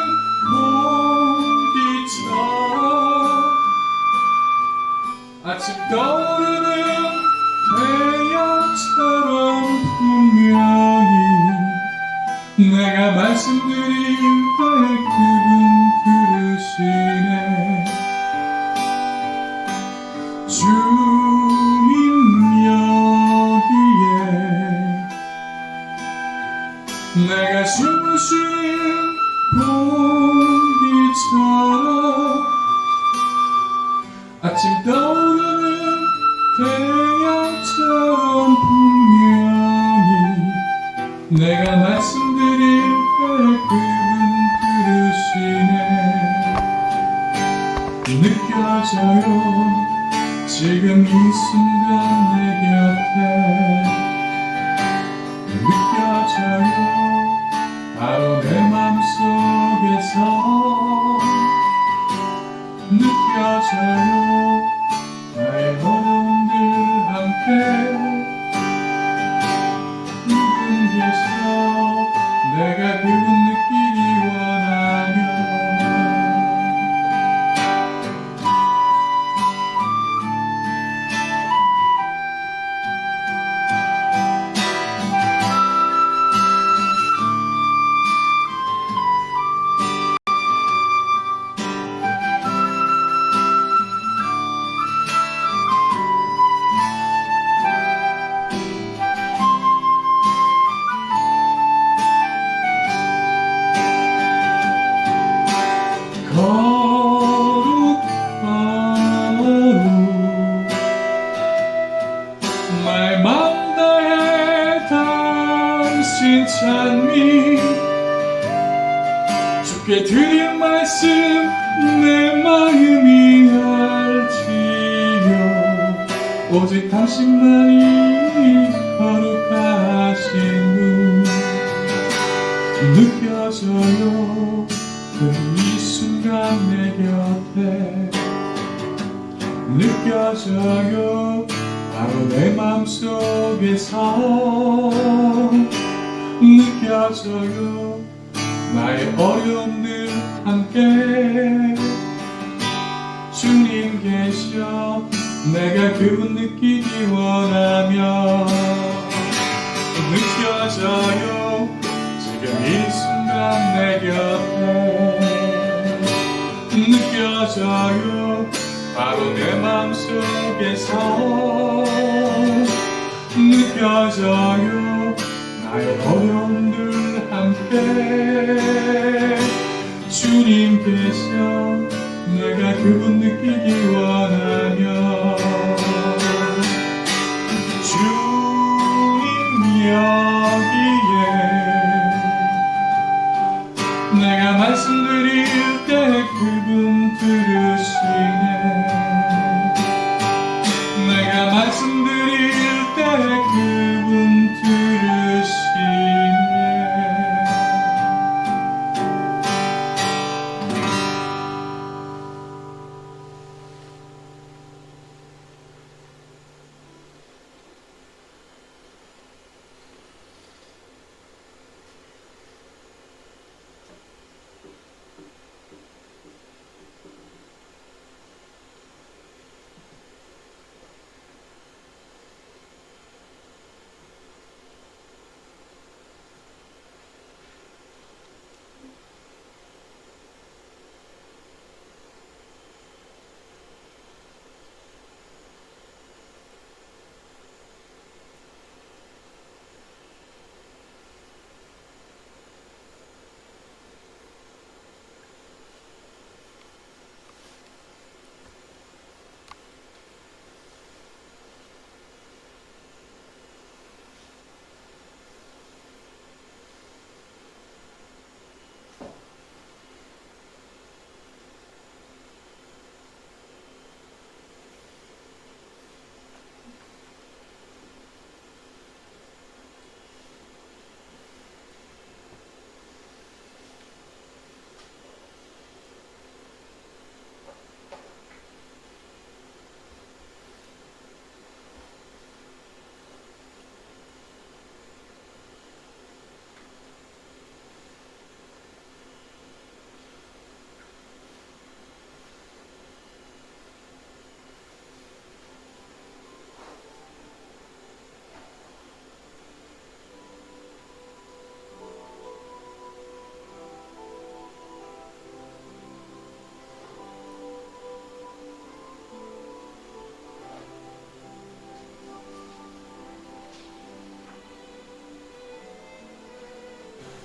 공기처럼 아침 떠오르는 태양처럼 분명히 내가 말씀드린 때 그분 들으시네. 주님 여기에 내가 숨을 쉬는 공기처럼 아침 떠오르는 태양처럼 분명히 내가 말씀드릴 때 그분 들으시네. 느껴져요 지금 이 순간 내 곁에 느껴져요 바로 내 맘속에서 느껴져요 나의 어려움들 함께 그분 계셔 내가 그분 느끼기 원하며 나의 맘 다해 당신 찬미 주께 드린 말씀 내 마음이 알지요 오직 당신만이 거룩하신 분 느껴져요 이 순간 내 곁에 느껴져요 바로 내 맘속에서 느껴져요 나의 어려움들 함께 주님 계셔 내가 그분 느끼기 원하며 느껴져요 지금 이 순간 내 곁에 느껴져요 바로 내 맘속에서 느껴져요 나의 어려움들 함께 주님께서 내가 그분 느끼기 원하며 주님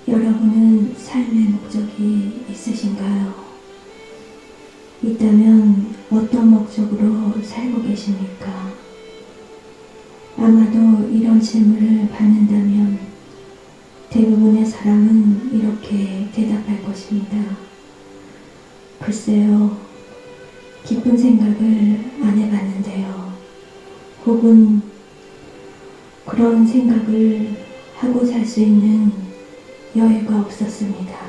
여러분은 삶의 목적이 있으신가요? 있다면 어떤 목적으로 살고 계십니까? 아마도 이런 질문을 받는다면 대부분의 사람은 이렇게 대답할 것입니다. 글쎄요, 깊은 생각을 안 해봤는데요. 혹은 그런 생각을 하고 살 수 있는 여유가 없었습니다.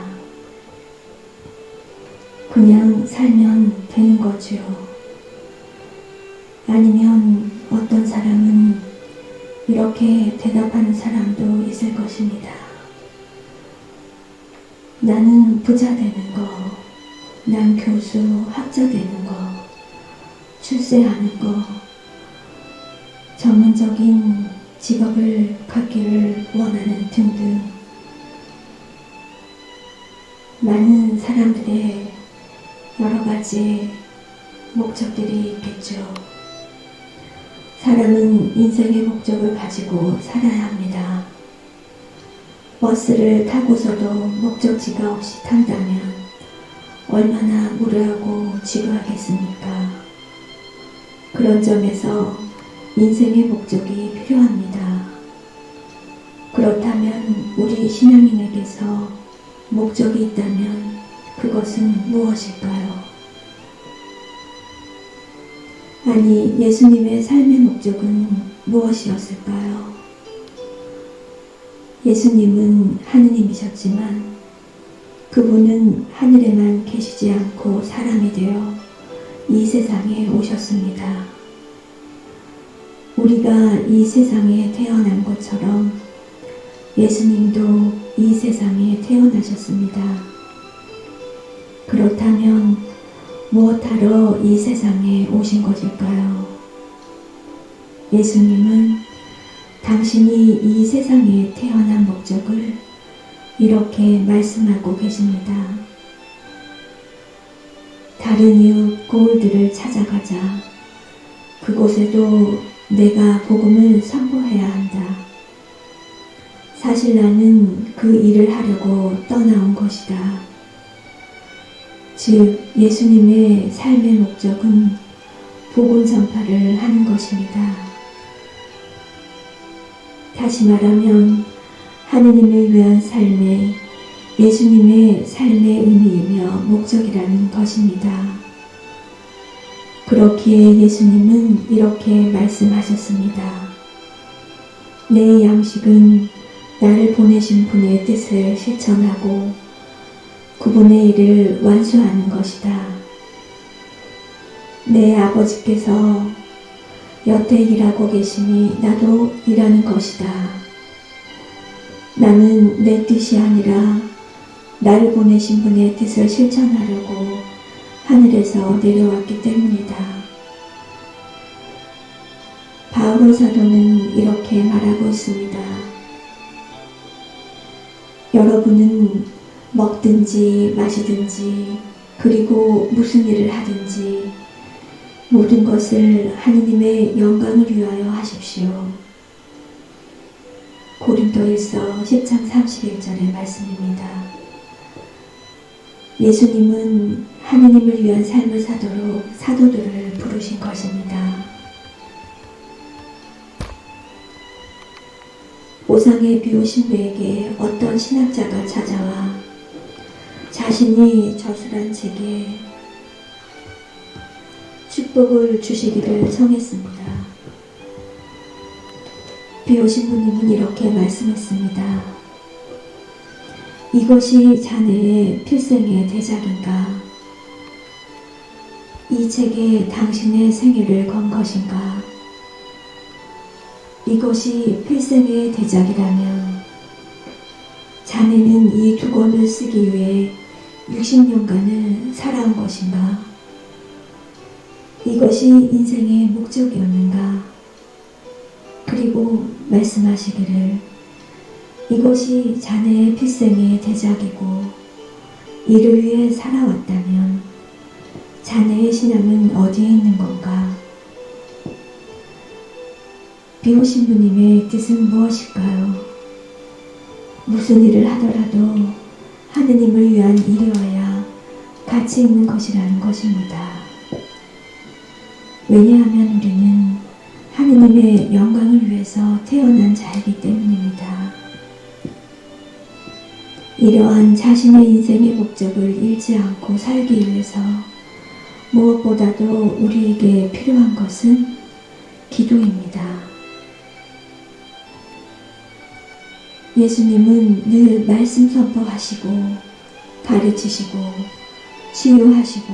그냥 살면 되는 거지요. 아니면 어떤 사람은 이렇게 대답하는 사람도 있을 것입니다. 나는 부자 되는 거, 난 교수, 학자 되는 거, 출세하는 거, 전문적인 직업을 갖기를 원하는 등등 많은 사람들의 여러 가지 목적들이 있겠죠. 사람은 인생의 목적을 가지고 살아야 합니다. 버스를 타고서도 목적지가 없이 탄다면 얼마나 무례하고 지루하겠습니까? 그런 점에서 인생의 목적이 필요합니다. 그렇다면 우리 신앙인에게서 목적이 있다면 그것은 무엇일까요? 아니, 예수님의 삶의 목적은 무엇이었을까요? 예수님은 하느님이셨지만 그분은 하늘에만 계시지 않고 사람이 되어 이 세상에 오셨습니다. 우리가 이 세상에 태어난 것처럼 예수님도 이 세상에 태어나셨습니다. 그렇다면 무엇하러 이 세상에 오신 것일까요? 예수님은 당신이 이 세상에 태어난 목적을 이렇게 말씀하고 계십니다. 다른 이웃 고을들을 찾아가자. 그곳에도 내가 복음을 선포해야 한다. 사실 나는 그 일을 하려고 떠나온 것이다. 즉, 예수님의 삶의 목적은 복음 전파를 하는 것입니다. 다시 말하면 하느님을 위한 삶의 예수님의 삶의 의미이며 목적이라는 것입니다. 그렇기에 예수님은 이렇게 말씀하셨습니다. 내 양식은 나를 보내신 분의 뜻을 실천하고 그분의 일을 완수하는 것이다. 내 아버지께서 여태 일하고 계시니 나도 일하는 것이다. 나는 내 뜻이 아니라 나를 보내신 분의 뜻을 실천하려고 하늘에서 내려왔기 때문이다. 바울 사도는 이렇게 말하고 있습니다. 여러분은 먹든지 마시든지 그리고 무슨 일을 하든지 모든 것을 하느님의 영광을 위하여 하십시오. 고린도일서 10장 31절의 말씀입니다. 예수님은 하느님을 위한 삶을 사도록 사도들을 부르신 것입니다. 오상의 비오신부에게 어떤 신학자가 찾아와 자신이 저술한 책에 축복을 주시기를 청했습니다. 비오신부님은 이렇게 말씀했습니다. 이것이 자네의 필생의 대작인가? 이 책에 당신의 생애를 건 것인가? 이것이 필생의 대작이라면 자네는 이 두 권을 쓰기 위해 60년간을 살아온 것인가? 이것이 인생의 목적이었는가? 그리고 말씀하시기를 이것이 자네의 필생의 대작이고 이를 위해 살아왔다면 자네의 신앙은 어디에 있는 건가? 비오신부님의 뜻은 무엇일까요? 무슨 일을 하더라도 하느님을 위한 일이어야 가치 있는 것이라는 것입니다. 왜냐하면 우리는 하느님의 영광을 위해서 태어난 자이기 때문입니다. 이러한 자신의 인생의 목적을 잃지 않고 살기 위해서 무엇보다도 우리에게 필요한 것은 기도입니다. 예수님은 늘 말씀 선포하시고 가르치시고 치유하시고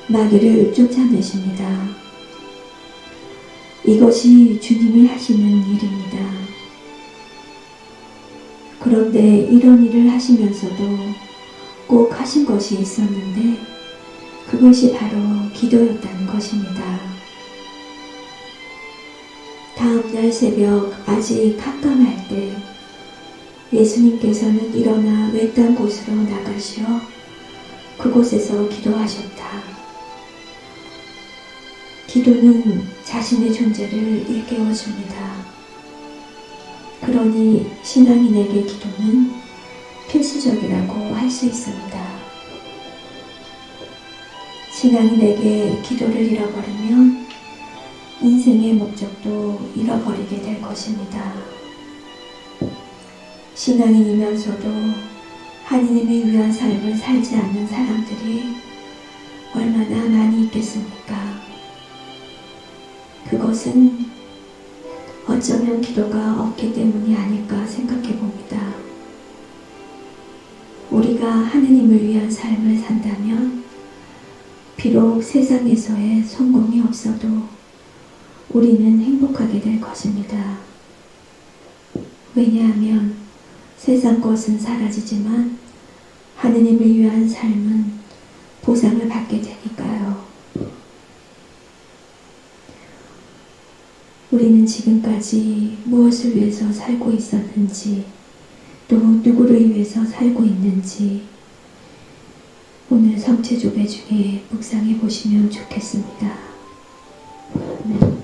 마귀를 쫓아내십니다. 이것이 주님이 하시는 일입니다. 그런데 이런 일을 하시면서도 꼭 하신 것이 있었는데 그것이 바로 기도였다는 것입니다. 다음날 새벽 아직 깜깜할 때 예수님께서는 일어나 외딴 곳으로 나가시어 그곳에서 기도하셨다. 기도는 자신의 존재를 일깨워줍니다. 그러니 신앙인에게 기도는 필수적이라고 할 수 있습니다. 신앙인에게 기도를 잃어버리면 인생의 목적도 잃어버리게 될 것입니다. 신앙인이면서도 하느님을 위한 삶을 살지 않는 사람들이 얼마나 많이 있겠습니까? 그것은 어쩌면 기도가 없기 때문이 아닐까 생각해 봅니다. 우리가 하느님을 위한 삶을 산다면 비록 세상에서의 성공이 없어도 우리는 행복하게 될 것입니다. 왜냐하면 세상 것은 사라지지만 하느님을 위한 삶은 보상을 받게 되니까요. 우리는 지금까지 무엇을 위해서 살고 있었는지, 또 누구를 위해서 살고 있는지 오늘 성체조배 중에 묵상해 보시면 좋겠습니다. 네.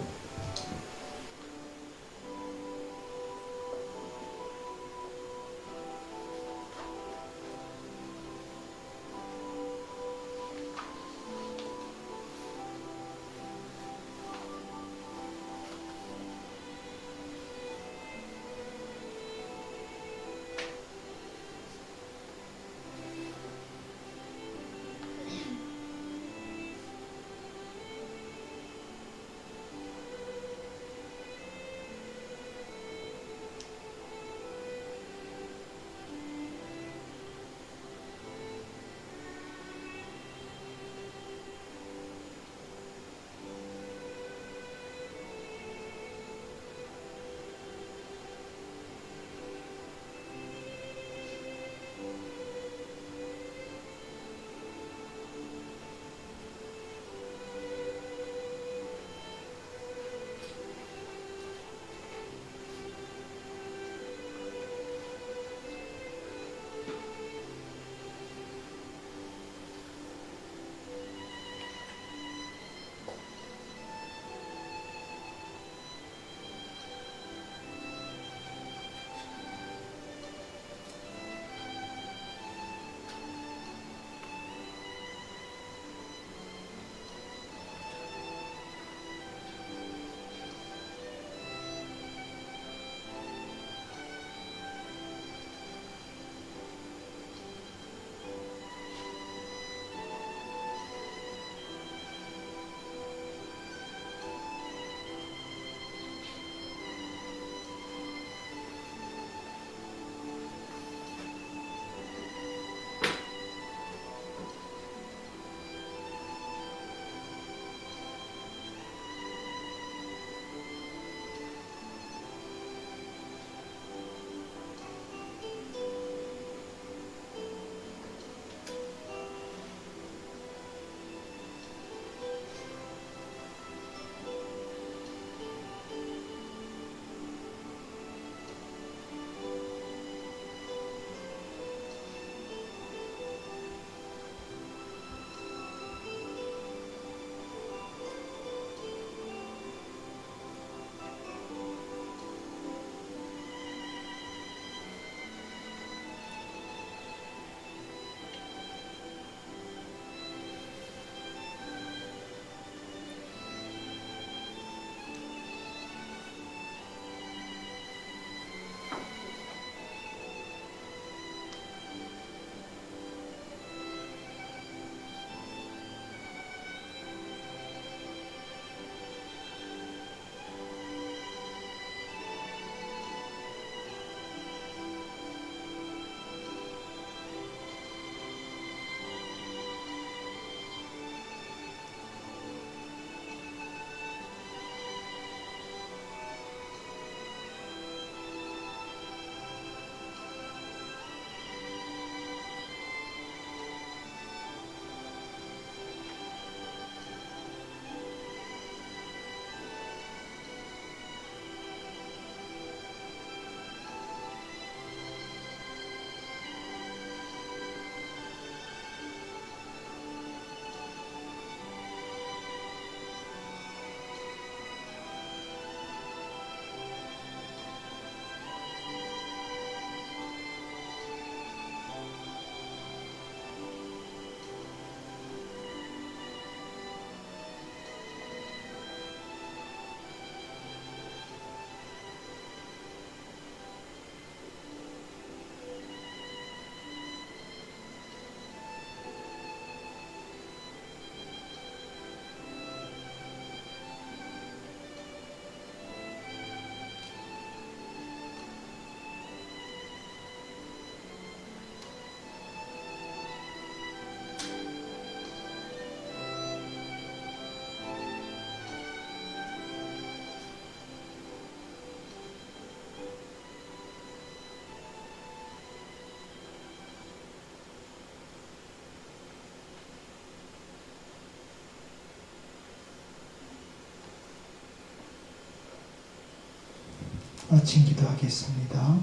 마친 기도하겠습니다.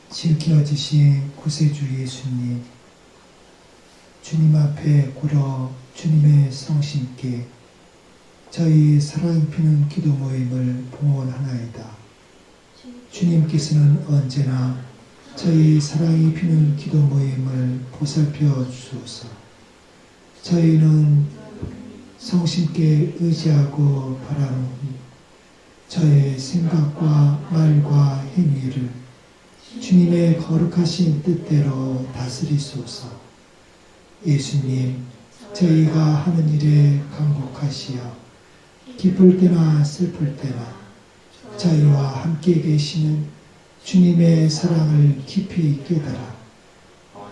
지극히 여지신 구세주 예수님, 주님 앞에 꿇어 주님의 성신께 저희 사랑 피는 기도 모임을 봉헌하나이다. 주님께서는 언제나 저희 사랑이 피는 기도 모임을 보살펴 주소서. 저희는 성신께 의지하고 바라노니 저의 생각과 말과 행위를 주님의 거룩하신 뜻대로 다스리소서. 예수님, 저희가 하는 일에 간곡하시어 기쁠 때나 슬플 때나 저희와 함께 계시는 주님의 사랑을 깊이 깨달아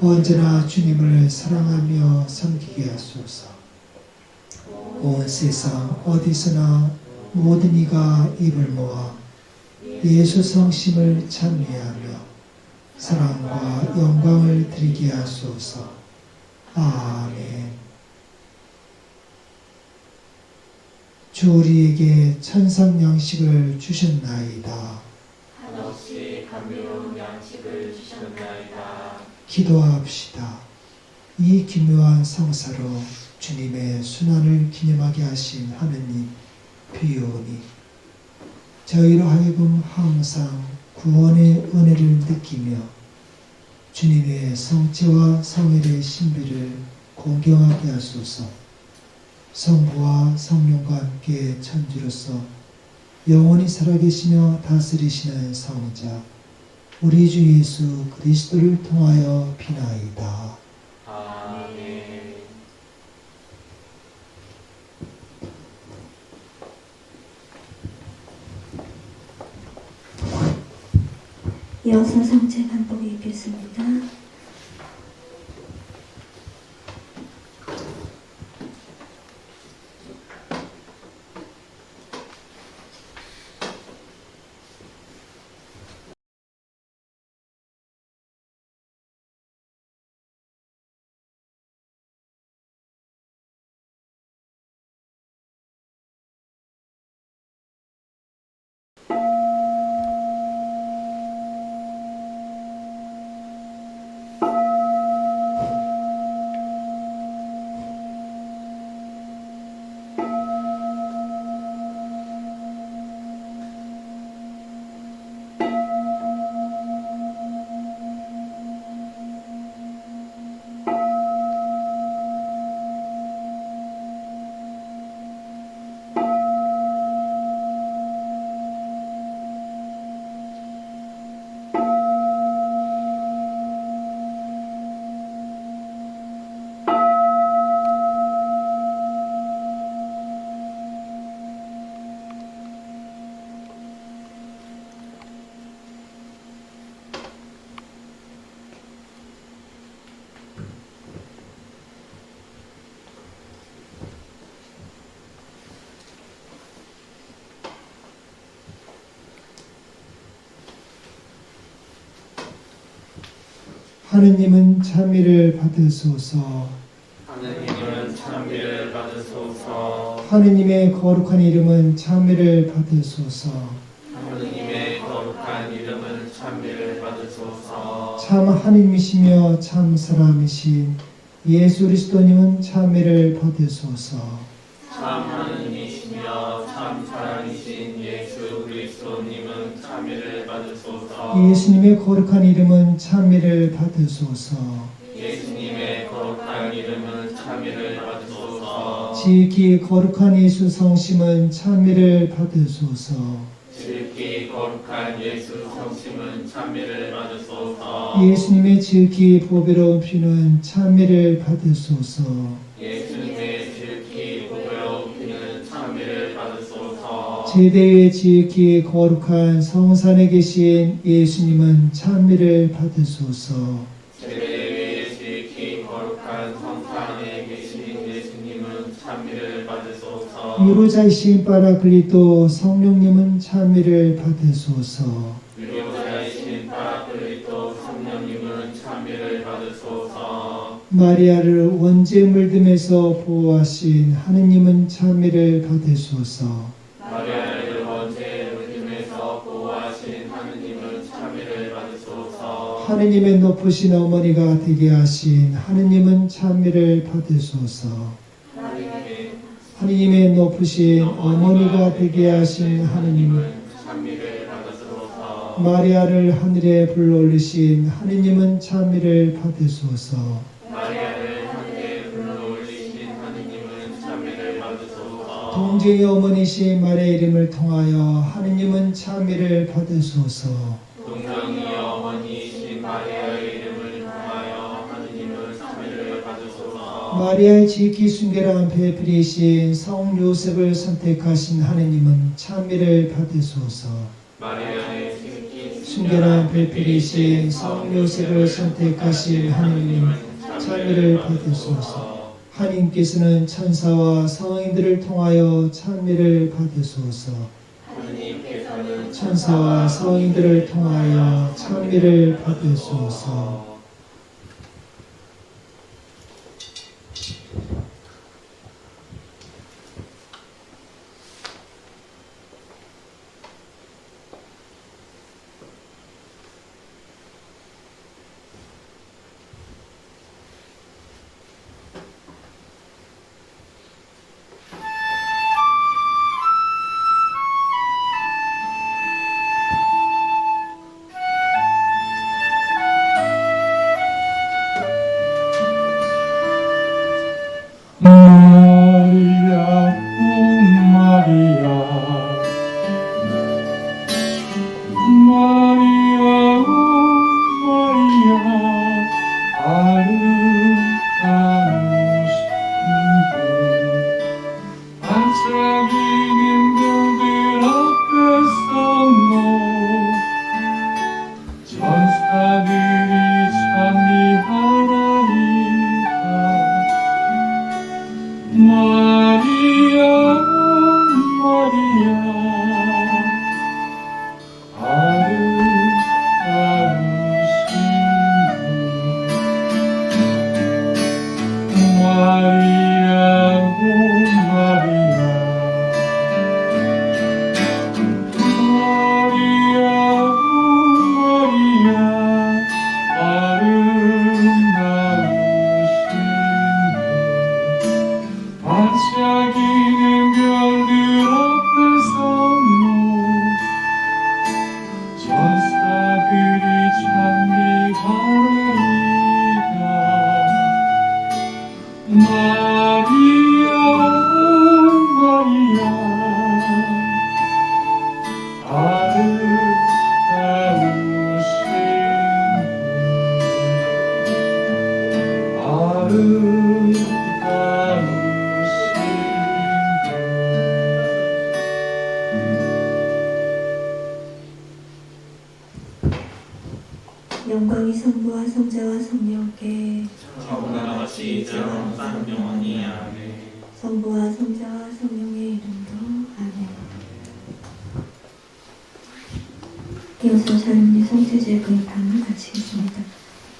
언제나 주님을 사랑하며 섬기게 하소서. 온 세상 어디서나 모든 이가 입을 모아 예수 성심을 찬미하며 사랑과 영광을 드리게 하소서. 아멘. 주 우리에게 천상 양식을 주셨나이다. 한없이 감미로운 양식을 주셨나이다. 기도합시다. 이 기묘한 성사로 주님의 순환을 기념하게 하신 하느님 비오니 저희로 하여금 항상 구원의 은혜를 느끼며 주님의 성체와 성일의 신비를 공경하게 하소서. 성부와 성령과 함께 천주로서 영원히 살아계시며 다스리시는 성자 우리 주 예수 그리스도를 통하여 비나이다. 아멘. 이어서 성체 간복이 있겠습니다. 하느님은 참미를 받으소서. 하느님은 찬미를 받으소서. 하느님의 거룩한 이름은 참미를 받으소서. 하느님의 거룩한 이름은 찬미를 받으소서. 참 하느님이시며 참 사람이신 예수 그리스도님은 참미를 받으소서. 참 하느님이시며 참 사랑이신 예수 그리스도님은 참미를 받으소서. 예수님의 거룩한 이름은 참미를 받으소서. 예수님의 거룩한 이름은 참미를 받으소서. 지극히 거룩한 예수 성심은 참미를 받으소서. 지극히 거룩한 예수 성심은 참미를 받으소서. 예수님의 지극히 보배로운 피는 참미를 받으소서. 예수님의 지극히 보배로운 피는 참미를 받으소서. 제대의 지극히 거룩한 성산에 계신 예수님은 참미를 받으소서. 제대의 지극히 거룩한 성산에 계신 예수님은 참미를 받으소서. 유로자이신 파라클리토 성령님은 참미를 받으소서. 위로자이신 파라클리토 성령님은 참미를 받으소서. 마리아를 원죄 물듦에서 보호하신 하느님은 참미를 받으소서. 마리아를 원죄 물림에서 하느님의 높으신 어머니가 되게 하신 하느님은 찬미를 받으소서. 하느님의 높으신 어머니가 되게 하신 하느님은 찬미를 받으소서. 마리아를 하늘에 불러올리신 하느님은 찬미를 받으소서. 마리아를 하늘에 불러올리신 하느님은 찬미를 받으소서. 동정의 어머니신 마리아의 이름을 통하여 하느님은 찬미를 받으소서. 동정의 어머니이신 마리아의 이름을 통하여 하느님은 찬미를 받으소서. 마리아의 지극히 순결한 배필이신 성 요셉을 선택하신 하느님은 찬미를 받으소서. 마리아의 지극히 순결한 배필이신 성 요셉을 선택하신 하느님은 찬미를 받으소서. 하느님께서는 천사와 성인들을 통하여 찬미를 받으소서. 하느님께서는 천사와 성인들을 통하여 찬미를 받으소서. 마리아, 오 마리아, 마리아, 오 마리아, 아름다우신 분, 반짝이는 별들 앞에서 천사들이 찬미하나이다. 마리아, 마리아, 아름다우신 분. 마리아, 오 마리아, 마리아, 오 마리아, 아름다우신 분. 반짝이는 별들 앞에서 천사들이 찬미하나이다. 마리아, 마리아, 아름다우신 분, 아름다우신 영광이 성부와 성자와 성령께 처음과 같이 이제는 영원히 아멘. 성부와 성자와 성령의 이름으로 아멘. 이어서 사랑의 성체제금